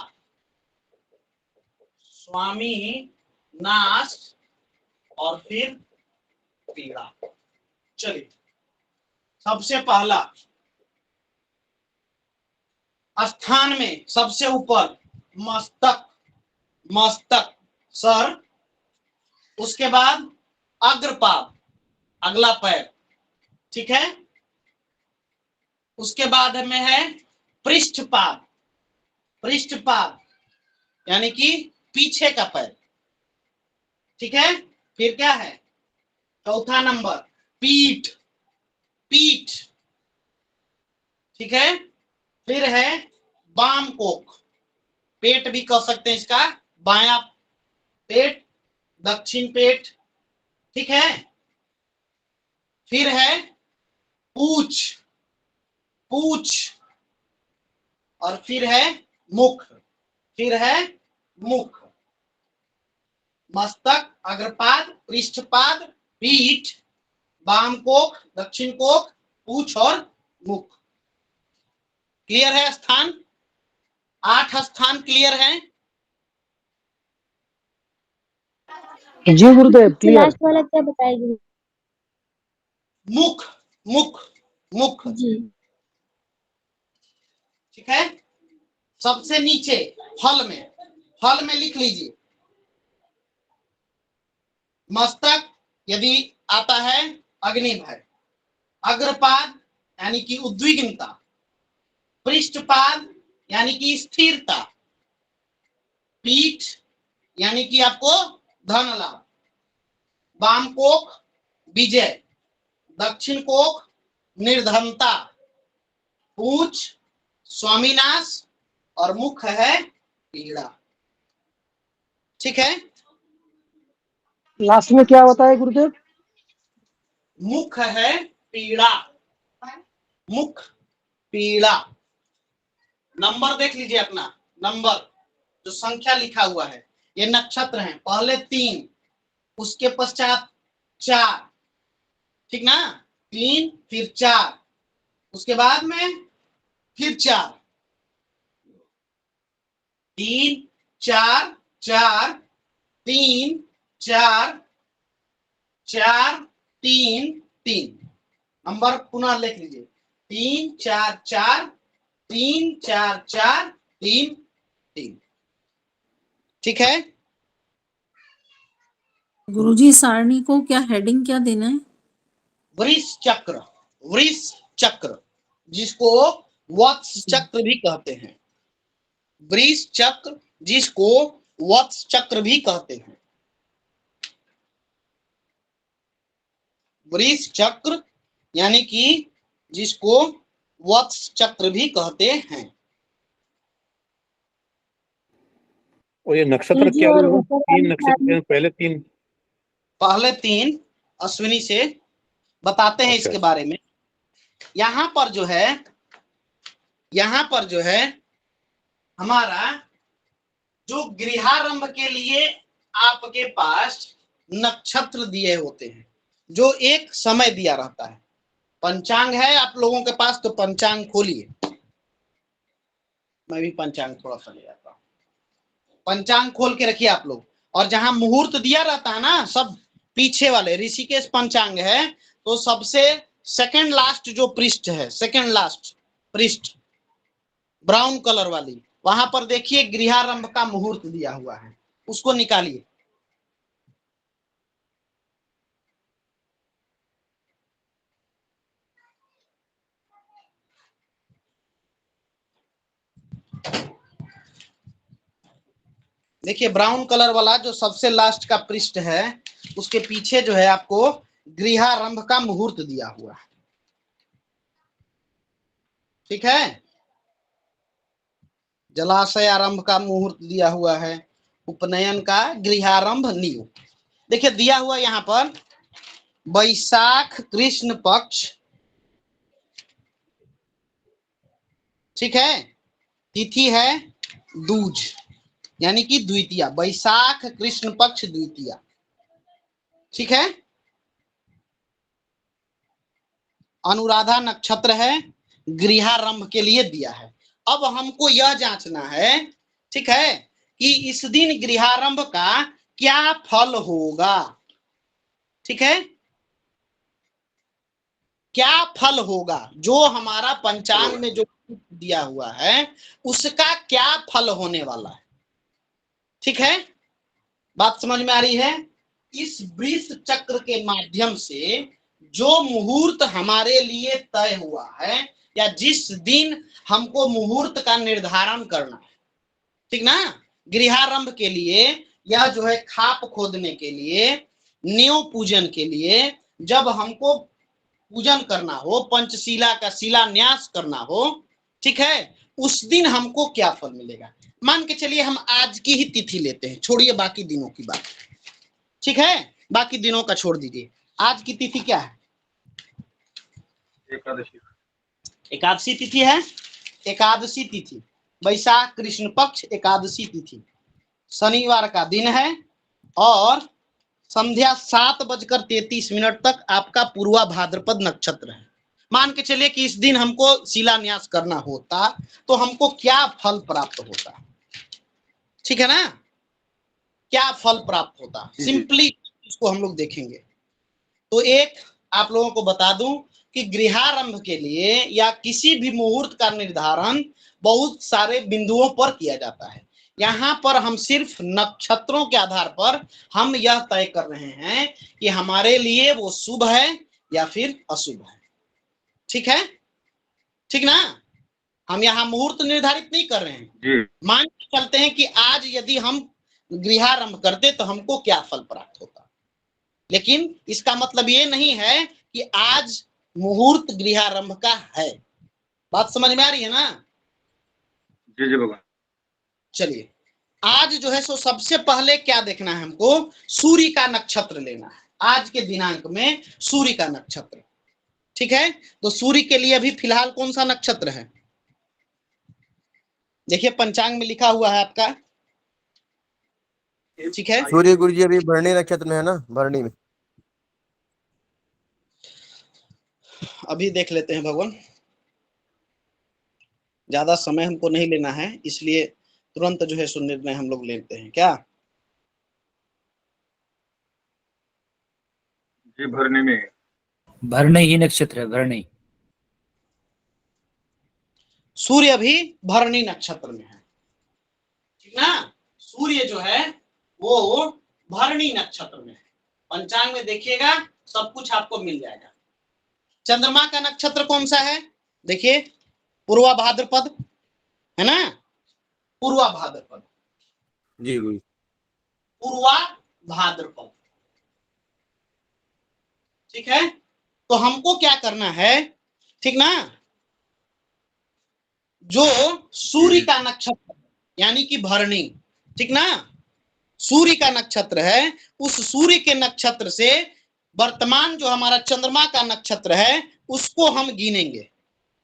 स्वामी नाश और फिर पीड़ा। चलिए, सबसे पहला स्थान में सबसे ऊपर मस्तक, मस्तक, सर। उसके बाद अग्रपाद, अगला पैर, ठीक है। उसके बाद में है पृष्ठपाद, पृष्ठपाद यानी कि पीछे का पैर, ठीक है। फिर क्या है, चौथा नंबर पीठ, पीठ, ठीक है। फिर है वाम कोख, पेट भी कह सकते हैं इसका, बायां पेट, दक्षिण पेट, ठीक है। फिर है पूछ, पूछ, और फिर है मुख, फिर है मुख। मस्तक, अग्रपाद, पृष्ठपाद, पीठ, वाम कोख, दक्षिण कोख, पूछ और मुख। क्लियर है स्थान? 8 स्थान क्लियर है? जी गुरुदेव क्लियर। लास्ट वाला क्या बताएगी? मुख, मुख, मुख, जी ठीक है। सबसे नीचे फल में, फल में लिख लीजिए मस्तक यदि आता है अग्निभय, अग्रपाद यानी कि उद्विग्नता, पृष्ठपाद यानी कि स्थिरता, पीठ यानी कि आपको धन लाभ, वाम कोख विजय, दक्षिण कोख निर्धनता, पूछ स्वामीनाश और मुख है पीड़ा। ठीक है। लास्ट में क्या होता है गुरुदेव? मुख है पीड़ा, मुख पीड़ा। नंबर देख लीजिए अपना, नंबर जो संख्या लिखा हुआ है, ये नक्षत्र हैं। पहले 3, उसके पश्चात 4, ठीक ना, 3 फिर 4, उसके बाद में फिर 4, 3 4 4 3 4 4 3 3। नंबर पुनः लिख लीजिए, 3 4 4 3 4 4 3 3। ठीक है। गुरुजी सारणी को क्या हेडिंग क्या देना है? वृष चक्र, वृष चक्र जिसको वत्स चक्र भी कहते हैं, वृष चक्र जिसको वत्स चक्र भी कहते हैं। वृष चक्र यानी कि जिसको वत्स चक्र भी कहते हैं। और ये नक्षत्र गुरुजी क्या और बोले? ऊपर 3 वाली नक्षत्र सारणी- पहले 3 अश्विनी से बताते हैं अच्छा, इसके बारे में। यहाँ पर जो है हमारा जो गृहारंभ के लिए आपके पास नक्षत्र दिए होते हैं, जो एक समय दिया रहता है। पंचांग है आप लोगों के पास, तो पंचांग खोलिए। मैं भी पंचांग थोड़ा सा ले आता हूँ। पंचांग खोल के रखिए आप लोग। और जहां मुहूर्त दिया रहता है ना, सब पीछे वाले ऋषिकेश पंचांग है, तो सबसे सेकंड लास्ट जो पृष्ठ है, सेकंड लास्ट पृष्ठ ब्राउन कलर वाली, वहां पर देखिए गृहारंभ का मुहूर्त दिया हुआ है, उसको निकालिए। देखिए ब्राउन कलर वाला जो सबसे लास्ट का पृष्ठ है, उसके पीछे जो है आपको गृहारंभ का मुहूर्त दिया हुआ है। ठीक है। जलाशय आरंभ का मुहूर्त दिया हुआ है, उपनयन का गृहारंभ नीव। देखिए दिया हुआ यहाँ पर बैसाख कृष्ण पक्ष, ठीक है, तिथि है दूज यानी कि द्वितीया, बैसाख कृष्ण पक्ष द्वितीया। ठीक है। अनुराधा नक्षत्र है, गृहारंभ के लिए दिया है। अब हमको यह जांचना है, ठीक है, कि इस दिन गृहारंभ का क्या फल होगा। ठीक है, क्या फल होगा, जो हमारा पंचांग में जो दिया हुआ है उसका क्या फल होने वाला है। ठीक है, बात समझ में आ रही है। इस वृष चक्र के माध्यम से जो मुहूर्त हमारे लिए तय हुआ है, या जिस दिन हमको मुहूर्त का निर्धारण करना है, ठीक ना, गृहारंभ के लिए, यह जो है खाप खोदने के लिए, नींव पूजन के लिए, जब हमको पूजन करना हो, पंचशीला का शिलान्यास करना हो, ठीक है, उस दिन हमको क्या फल मिलेगा। मान के चलिए हम आज की ही तिथि लेते हैं, छोड़िए बाकी दिनों की बात। ठीक है, बाकी दिनों का छोड़ दीजिए। आज की तिथि क्या है? एकादशी। एकादशी तिथि है। एकादशी तिथि बैसाख कृष्ण पक्ष एकादशी तिथि शनिवार का दिन है, और संध्या 7:33 तक आपका पूर्वा भाद्रपद नक्षत्र है। मान के चलिए कि इस दिन हमको शिलान्यास करना होता, तो हमको क्या फल प्राप्त होता। ठीक है ना, क्या फल प्राप्त होता, सिंपली इसको हम लोग देखेंगे। तो एक आप लोगों को बता दूं कि गृहारंभ के लिए या किसी भी मुहूर्त का निर्धारण बहुत सारे बिंदुओं पर किया जाता है। यहाँ पर हम सिर्फ नक्षत्रों के आधार पर हम यह तय कर रहे हैं कि हमारे लिए वो शुभ है या फिर अशुभ है। ठीक है, ठीक ना, हम यहाँ मुहूर्त निर्धारित नहीं कर रहे हैं। मान के चलते हैं कि आज यदि हम गृहारंभ करते तो हमको क्या फल प्राप्त होता, लेकिन इसका मतलब ये नहीं है कि आज मुहूर्त गृहारंभ का है। बात समझ में आ रही है ना? जी जी भगवान। चलिए आज जो है सो सबसे पहले क्या देखना है हमको, सूर्य का नक्षत्र लेना है। आज के दिनांक में सूर्य का नक्षत्र, ठीक है। तो सूर्य के लिए अभी फिलहाल कौन सा नक्षत्र है, देखिए पंचांग में लिखा हुआ है आपका, ठीक है। सूर्य गुरु जी अभी भरणी नक्षत्र में है ना, भरणी में। अभी देख लेते हैं भगवान, ज्यादा समय हमको नहीं लेना है, इसलिए तुरंत जो है सो निर्णय हम लोग लेते हैं क्या। जी भरने में, भरणी ही नक्षत्र है, भरणी। सूर्य अभी भरणी नक्षत्र में है, ठीक ना। सूर्य जो है वो भरणी नक्षत्र में है। पंचांग में देखिएगा सब कुछ आपको मिल जाएगा। चंद्रमा का नक्षत्र कौन सा है, देखिए पूर्वा भाद्रपद है ना, पूर्वा भाद्रपद, जी गुरु। पूर्वा भाद्रपद, ठीक है। तो हमको क्या करना है, ठीक ना, जो सूर्य का नक्षत्र यानी कि भरणी, ठीक ना, सूर्य का नक्षत्र है, उस सूर्य के नक्षत्र से वर्तमान जो हमारा चंद्रमा का नक्षत्र है उसको हम गिनेंगे,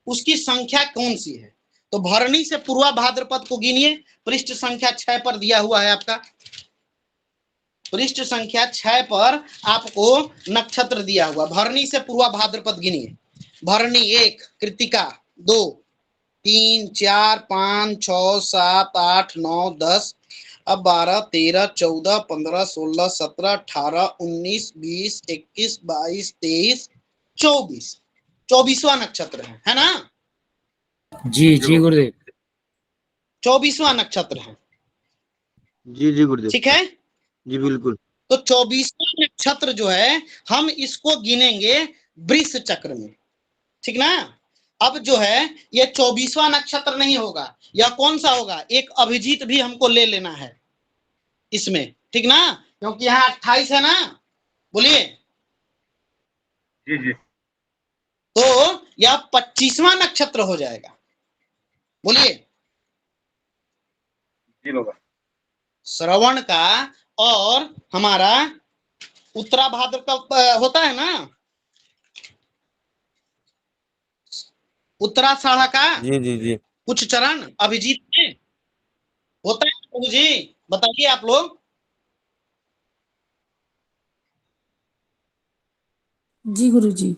उसकी संख्या कौन सी है। तो भरणी से पूर्वा भाद्रपद को गिनिए, पृष्ठ संख्या 6 पर दिया हुआ है आपका, पृष्ठ संख्या 6 पर आपको नक्षत्र दिया हुआ। भरणी से पूर्वा भाद्रपद गिनिए, भरणी 1, कृतिका 2, 3, 4, 5, 6, 7, 8, 9, 10, अब 12, 13, 14, 15, 16, 17, 18, 19, 20, 21, 22, 23, 24, 24वां नक्षत्र है ना। जी जी गुरुदेव, 24वां नक्षत्र है, जी जी गुरुदेव, ठीक है जी बिल्कुल। तो 24वां नक्षत्र जो है हम इसको गिनेंगे वृष चक्र में, ठीक ना। अब जो है ये 24वां नक्षत्र नहीं होगा, यह कौन सा होगा, एक अभिजीत भी हमको ले लेना है इसमें, ठीक ना, क्योंकि यहाँ 28 है ना, बोलिए। जी जी, तो यह 25वां नक्षत्र हो जाएगा, बोलिए। जी बाबा। श्रवण का और हमारा उत्तरा भाद्र का होता है ना, उत्तराषाढ़ का जी जी जी कुछ चरण अभिजीत में होता है प्रभु जी, बताइए आप लोग। जी गुरुजी।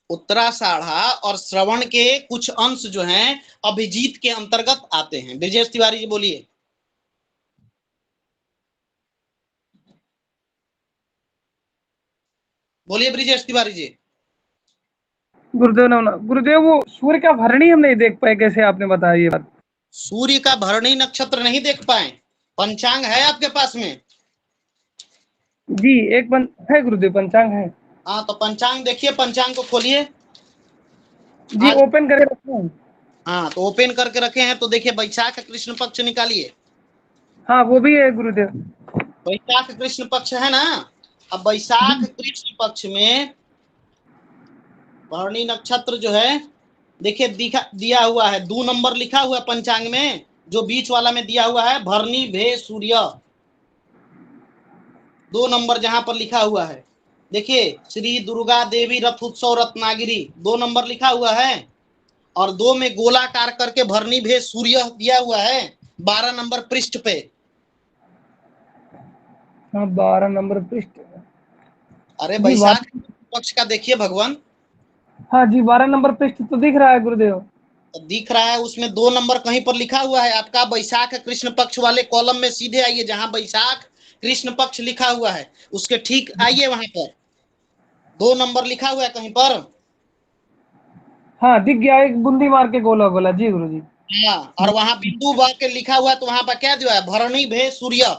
उत्तराषाढ़ और श्रवण के कुछ अंश जो हैं अभिजीत के अंतर्गत आते हैं। ब्रजेश तिवारी जी बोलिए। बोलिए ब्रजेश तिवारी जी। गुरुदेव नमना। गुरुदेव वो सूर्य का भरणी हम नहीं देख पाए, कैसे आपने बताया ये बात। सूर्य का भरणी नक्षत्र नहीं देख पाए, पंचांग है आपके पास में? जी एक है गुरुदेव, पंचांग है। हाँ तो पंचांग देखिए, पंचांग को खोलिए जी, ओपन करके रखे हैं। हाँ तो ओपन करके रखे हैं, तो देखिए वैशाख कृष्ण पक्ष निकालिए। हाँ वो भी है गुरुदेव। वैशाख कृष्ण पक्ष है ना। अब वैशाख कृष्ण पक्ष में भरणी नक्षत्र जो है देखिए दिया हुआ है, 2 नंबर लिखा हुआ है पंचांग में, जो बीच वाला में दिया हुआ है भरणी भे सूर्य, 2 नंबर जहां पर लिखा हुआ है। देखिए श्री दुर्गा देवी रथ उत्सव रत्नागिरी 2 नंबर लिखा हुआ है, और 2 में गोलाकार करके भरणी भे सूर्य दिया हुआ है 12 नंबर पृष्ठ पे। हाँ 12 नंबर पृष्ठ। अरे वैशाख पक्ष का देखिए भगवान। हाँ जी 12 नंबर पृष्ठ तो दिख रहा है गुरुदेव। तो दिख रहा है, उसमें 2 नंबर कहीं पर लिखा हुआ है आपका। वैशाख कृष्ण पक्ष वाले कॉलम में सीधे आइए, जहां वैशाख कृष्ण पक्ष लिखा हुआ है उसके ठीक आइए, वहां पर 2 नंबर लिखा हुआ है कहीं पर। हाँ दिख गया, एक बूंदी मार के गोला गोला। जी गुरुजी। हाँ, और वहां बिंदु बा के लिखा हुआ है, तो वहां पर क्या दिया है, भरणी भे सूर्य,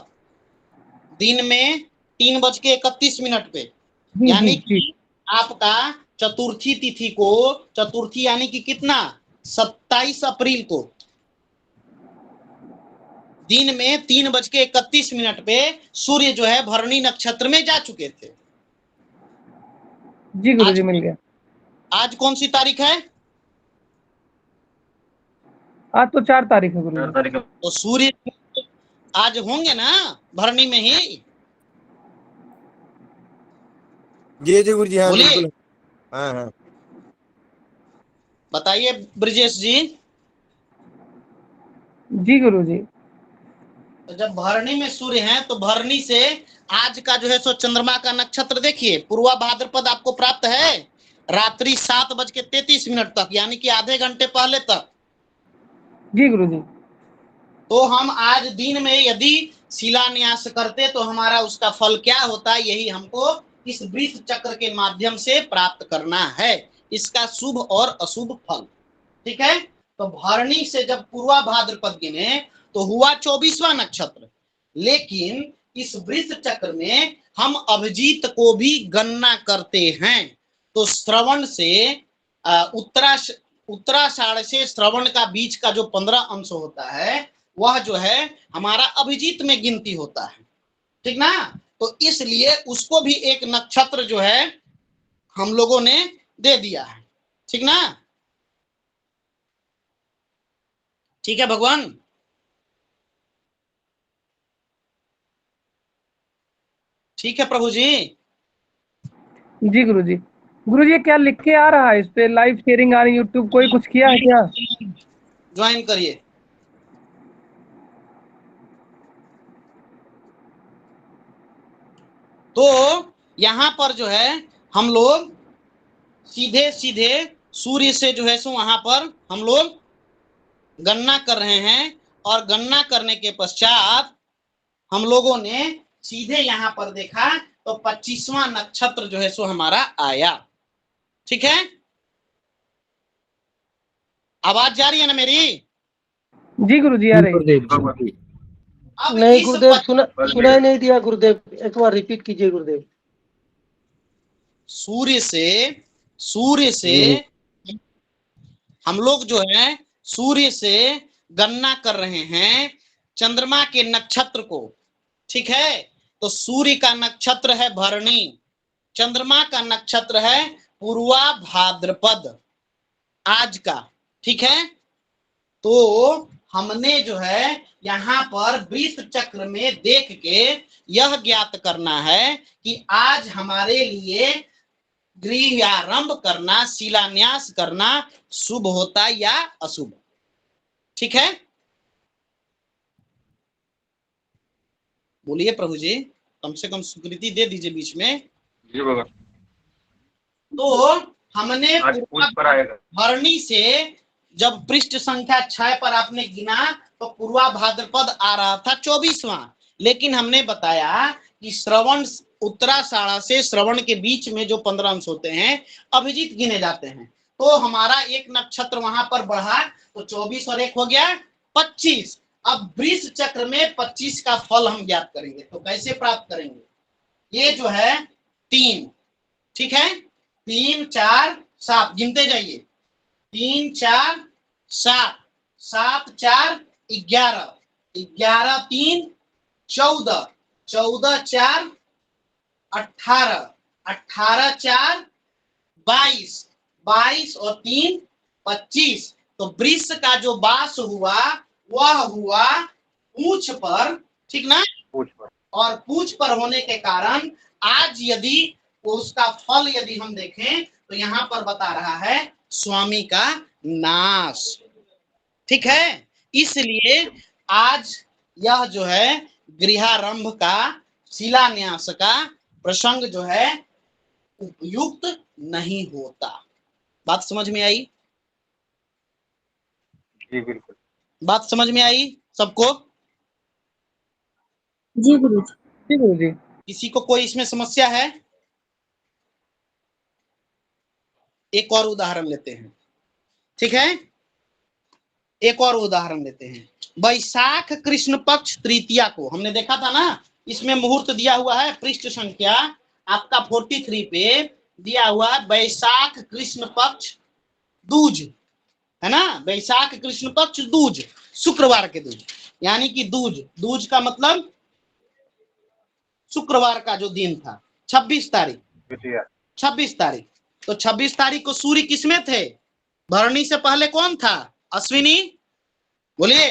दिन में 3:31 पे, यानी कि आपका चतुर्थी तिथि को, चतुर्थी यानी कि कितना, 27 अप्रैल को दिन में 3:31 पे सूर्य जो है भरणी नक्षत्र में जा चुके थे। जी गुरुजी मिल गया। आज कौन सी तारीख है? आज तो 4 तारीख है गुरु 4 जी। तारीख तो सूर्य आज होंगे ना भरणी में ही? जी जी गुरु जी, हाँ बोलिए, बिल्कुल। हाँ हाँ। बताइए ब्रजेश जी। जी गुरु जी। तो जब भरणी में सूर्य हैं तो भरणी से आज का जो है सो चंद्रमा का नक्षत्र देखिए, पूर्वा भाद्रपद आपको प्राप्त है रात्रि 7:33 तक, यानी कि आधे घंटे पहले तक। जी गुरु जी। तो हम आज दिन में यदि शिलान्यास करते तो हमारा उसका फल क्या होता, यही हमको इस वृष चक्र के माध्यम से प्राप्त करना है, इसका शुभ और अशुभ फल। ठीक है, तो भरणी से जब पूर्वा भाद्रपद गिने तो हुआ 24वां नक्षत्र, लेकिन इस वृष चक्र में हम अभिजीत को भी गणना करते हैं। तो श्रवण से उत्तराषाढ़ से श्रवण का बीच का जो 15 अंश होता है वह जो है हमारा अभिजीत में गिनती होता है, ठीक ना। तो इसलिए उसको भी एक नक्षत्र जो है हम लोगों ने दे दिया है, ठीक ना। ठीक है भगवान। ठीक है प्रभु जी। जी गुरु जी। गुरु जी क्या लिख के आ रहा है इस पे? लाइव शेयरिंग आ रही है यूट्यूब, कोई कुछ किया है क्या? ज्वाइन करिए। तो यहां पर जो है हम लोग सीधे सीधे सूर्य से जो है सो वहां पर हम लोग गणना कर रहे हैं, और गणना करने के पश्चात हम लोगों ने सीधे यहां पर देखा तो 25वां नक्षत्र जो है सो हमारा आया। ठीक है, आवाज जा रही है ना मेरी? जी गुरु जी आ रही। गुरुदेव जी। अब नहीं इस गुरुदेव, सुनाई नहीं दिया गुरुदेव, एक बार रिपीट कीजिए गुरुदेव। सूर्य से हम लोग जो है सूर्य से गणना कर रहे हैं चंद्रमा के नक्षत्र को। ठीक है, तो सूर्य का नक्षत्र है भरणी, चंद्रमा का नक्षत्र है पूर्वा भाद्रपद आज का। ठीक है, तो हमने जो है यहाँ पर वृष चक्र में देख के यह ज्ञात करना है कि आज हमारे लिए गृहारंभ करना, शिलान्यास करना शुभ होता या अशुभ। ठीक है, बोलिए प्रभु जी, कम से कम स्वीकृति दे दीजिए बीच में। जी भगवान। तो हमने आज पूछ पर आएगा भरणी से जब पृष्ठ संख्या 6 पर आपने गिना तो पूर्वा भाद्रपद आ रहा था 24वां, लेकिन हमने बताया कि श्रवण उत्तराषाढ़ से श्रवण के बीच में जो 15 अंश होते हैं अभिजीत गिने जाते हैं। तो हमारा एक नक्षत्र वहां पर बढ़ा तो 24 और 1 हो गया 25। अब वृष चक्र में 25 का फल हम ज्ञात करेंगे, तो कैसे प्राप्त करेंगे? ये जो है 3, ठीक है, 3 4 7 गिनते जाइए, 3 4 7, 7 4 11, 11 3 14, 14 4 18, 18 4 22, 22 और 3 25। तो वृष का जो बास हुआ वह हुआ पूंछ पर, ठीक ना। पूछ पर, और पूंछ पर होने के कारण आज यदि उसका फल यदि हम देखें तो यहाँ पर बता रहा है स्वामी का नाश। ठीक है, इसलिए आज यह जो है गृहारंभ का, शिलान्यास का प्रसंग जो है उपयुक्त नहीं होता। बात समझ में आई? जी बिल्कुल। बात समझ में आई सबको? जी गुरु जी। जी गुरु जी। किसी को कोई इसमें समस्या है? एक और उदाहरण लेते हैं, ठीक है, एक और उदाहरण लेते हैं। वैशाख कृष्ण पक्ष तृतीया को हमने देखा था ना, इसमें मुहूर्त दिया हुआ है पृष्ठ संख्या आपका 43 पे दिया हुआ वैशाख कृष्ण पक्ष दूज, है ना। वैशाख कृष्ण पक्ष दूज, शुक्रवार के दूज, यानी कि दूज, दूज का मतलब शुक्रवार का जो दिन था 26 तारीख, 26 तारीख। तो 26 तारीख को सूर्य किसमें थे? भरणी से पहले कौन था? अश्विनी बोलिए।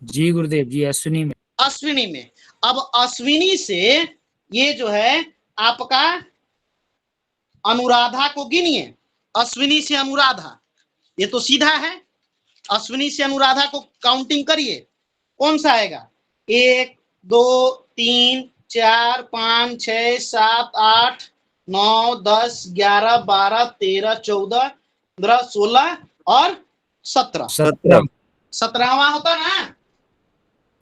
जी गुरुदेव जी, अश्विनी में। अश्विनी में। अब अश्विनी से ये जो है आपका अनुराधा को गिनिए। अश्विनी से अनुराधा, ये तो सीधा है। अश्विनी से अनुराधा को काउंटिंग करिए, कौन सा आएगा? 1 2 3 4 5 6 7 8 9 10 11 12 13 14 15 16 और 17। 17वां होता ना?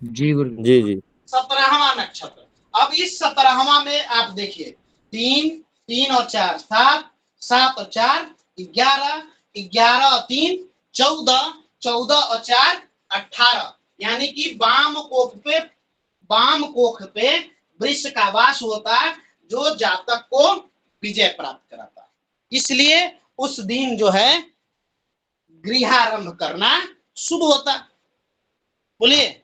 जी गुरुदेव जी जी 17वां नक्षत्र। अब इस 17वां में आप देखिए 3 3 और 4 7, 7 और 4 11, 11 और 3 14, 14 और 4 18। यानी कि वाम कोख पे वृष का वास होता है, जो जातक को विजय प्राप्त कराता है। इसलिए उस दिन जो है गृहारंभ करना शुभ होता। बोलिए।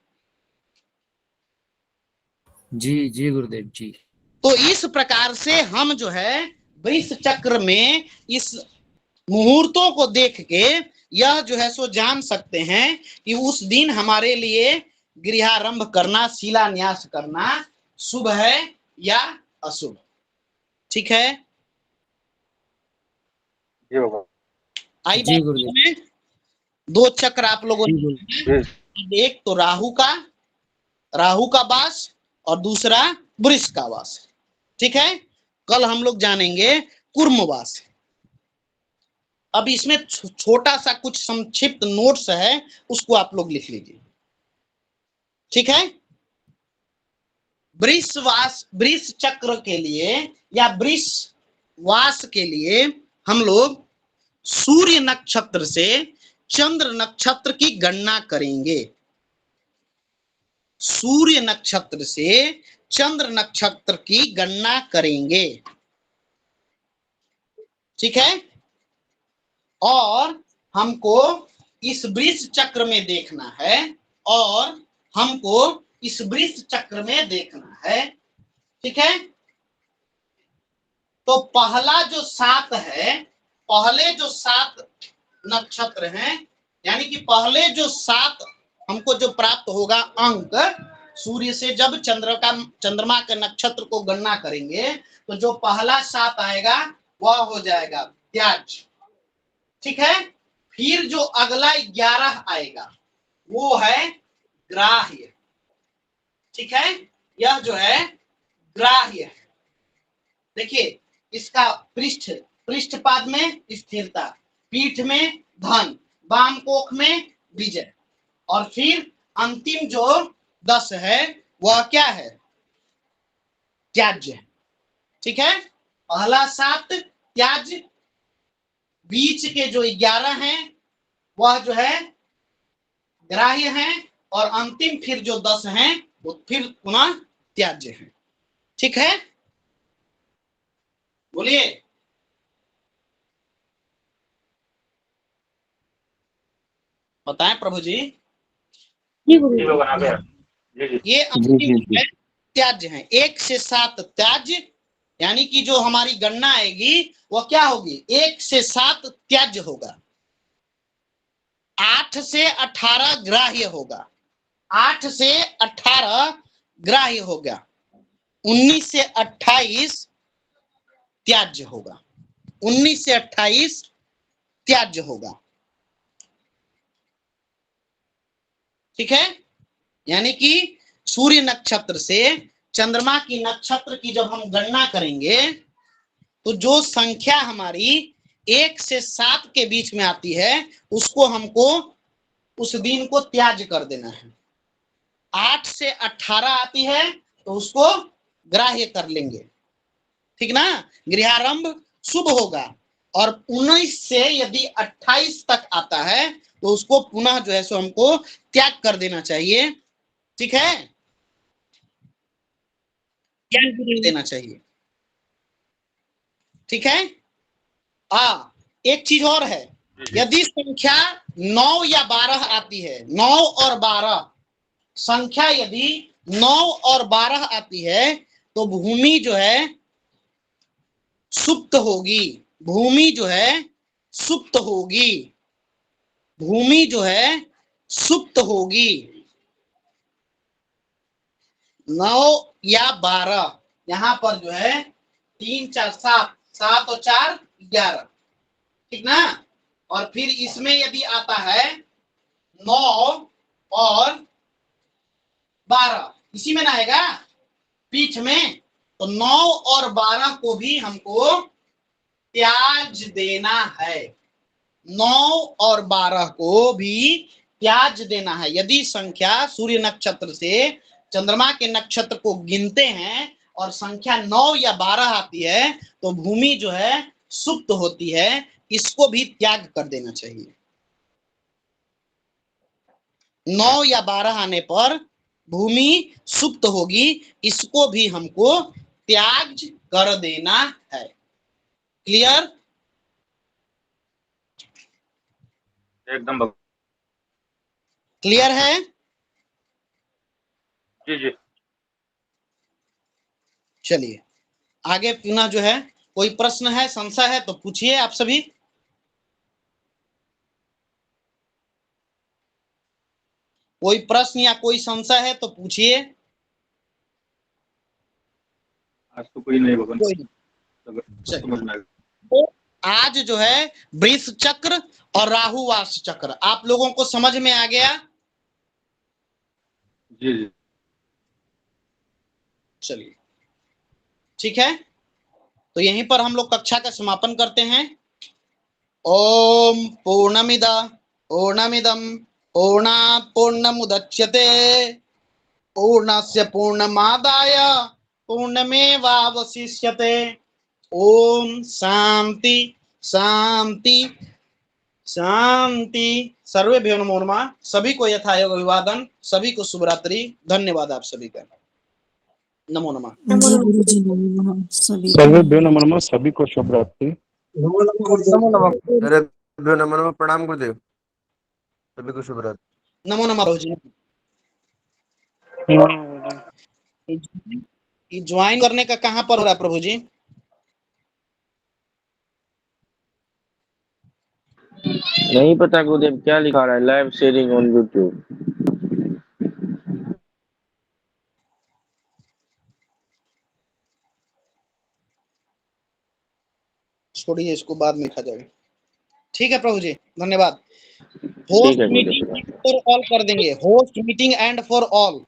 जी जी गुरुदेव जी। तो इस प्रकार से हम जो है वृष चक्र में इस मुहूर्तों को देख के यह जो है सो जान सकते हैं कि उस दिन हमारे लिए गृहारंभ करना, शिलान्यास करना शुभ है या अशुभ। ठीक है, जी बाबा। आई जी बात गुरुदेव में 2 चक्र आप लोगों जी ने गुरुदेव। जी एक तो राहु का वास और दूसरा वृष का वास। ठीक है, कल हम लोग जानेंगे कुर्मवास। अब इसमें छोटा सा कुछ संक्षिप्त नोट्स है, उसको आप लोग लिख लीजिए। ठीक है, वृष चक्र के लिए या वृष वास के लिए हम लोग सूर्य नक्षत्र से चंद्र नक्षत्र की गणना करेंगे। सूर्य नक्षत्र से चंद्र नक्षत्र की गणना करेंगे। ठीक है, और हमको इस वृष चक्र में देखना है, और हमको इस वृष चक्र में देखना है। ठीक है, तो पहला जो 7 है, पहले जो 7 नक्षत्र हैं, यानी कि पहले जो 7 हमको जो प्राप्त होगा अंक, सूर्य से जब चंद्रमा के नक्षत्र को गणना करेंगे तो जो पहला 7 आएगा वह हो जाएगा त्याज। ठीक है, फिर जो अगला 11 आएगा वो है ग्राह्य। ठीक है, यह जो है ग्राह्य है। देखिए, इसका पृष्ठपाद में स्थिरता, पीठ में धन, वाम कोख में विजय, और फिर अंतिम जो 10 है वह क्या है? त्याज्य। ठीक है, पहला 7 त्याज, बीच के जो 11 हैं वह जो है ग्राह्य हैं, और अंतिम फिर जो 10 हैं वो फिर पुनः त्याज्य हैं। ठीक है, बोलिए। बताएं प्रभु जी। जी बाबा। जी जी ये जी अंतिम जी जी। त्याज्य हैं। 1 से 7 त्याज्य, यानी कि जो हमारी गणना आएगी वह क्या होगी? 1 से 7 त्याज्य होगा, 8 से 18 ग्राह्य होगा, 8 से 18 ग्राह्य होगा, 19 से 28 त्याज्य होगा, 19 से 28 त्याज्य होगा। ठीक है, यानी कि सूर्य नक्षत्र से चंद्रमा की नक्षत्र की जब हम गणना करेंगे तो जो संख्या हमारी 1 से 7 के बीच में आती है उसको हमको उस दिन को त्याज कर देना है। 8 से 18 आती है तो उसको ग्राह्य कर लेंगे। ठीक ना, गृहारंभ शुभ होगा। और 19 से यदि 28 तक आता है तो उसको पुनः जो है सो हमको त्याग कर देना चाहिए। ठीक है, त्याग कर देना चाहिए। ठीक है, एक चीज और है, यदि संख्या 9 या 12 आती है, 9 और 12 संख्या यदि 9 और 12 आती है तो भूमि जो है सुप्त होगी, भूमि जो है सुप्त होगी, भूमि जो है सुप्त होगी। 9 या 12, यहां पर जो है 3 4 7, 7 और 4 11, ठीक ना। और फिर इसमें यदि आता है 9 और 12, इसी में ना आएगा पीठ में, तो 9 और 12 को भी हमको त्याज देना है। 9 और 12 को भी त्याज देना है। यदि संख्या सूर्य नक्षत्र से चंद्रमा के नक्षत्र को गिनते हैं और संख्या 9 या 12 आती है तो भूमि जो है सुप्त होती है, इसको भी त्याग कर देना चाहिए। 9 या 12 आने पर भूमि सुप्त होगी, इसको भी हमको त्याग कर देना है। क्लियर? एकदम क्लियर है? जी जी। चलिए आगे पुनः जो है कोई प्रश्न है, संशय है तो पूछिए आप सभी। कोई प्रश्न या कोई संशय है तो पूछिए। आज तो कोई नहीं भगवान, कोई सब चलिए, समझ में आ गया। तो आज जो है वृष चक्र और राहुवास चक्र आप लोगों को समझ में आ गया। जी जी। चलिए ठीक है, तो यहीं पर हम लोग कक्षा का समापन करते हैं। ओम पूर्णमिदं पूर्णात् पूर्णमुदच्यते पूर्णस्य पूर्णमादाय पूर्णमेवावशिष्यते। ओम शांति शांति शांति। सर्वेभ्यो नमो नमः। सभी को यथायोग अभिवादन, सभी को शुभ रात्रि। धन्यवाद आप सभी का। नमो नमः। जी गुरुजी, नमः सभी को। सर्वेभ्यो नमो नमः, सभी को शुभ रात्रि। सर्वेभ्यो नमो नमः, प्रणाम गुरुदेव, सभी को शुभ रात्रि। नमो नमः प्रभु जी। ये ज्वाइन करने का कहाँ पर हो रहा है प्रभु जी? नहीं पता गुरुदेव क्या लिखा रहा है, लाइव शेयरिंग ऑन यूट्यूब। छोड़िए, इसको बाद में लिखा जाएगा। ठीक है प्रभु जी, धन्यवाद। ठीक होस्ट है मीटिंग गुरुदेव। फॉर ऑल कर देंगे, host meeting and for all.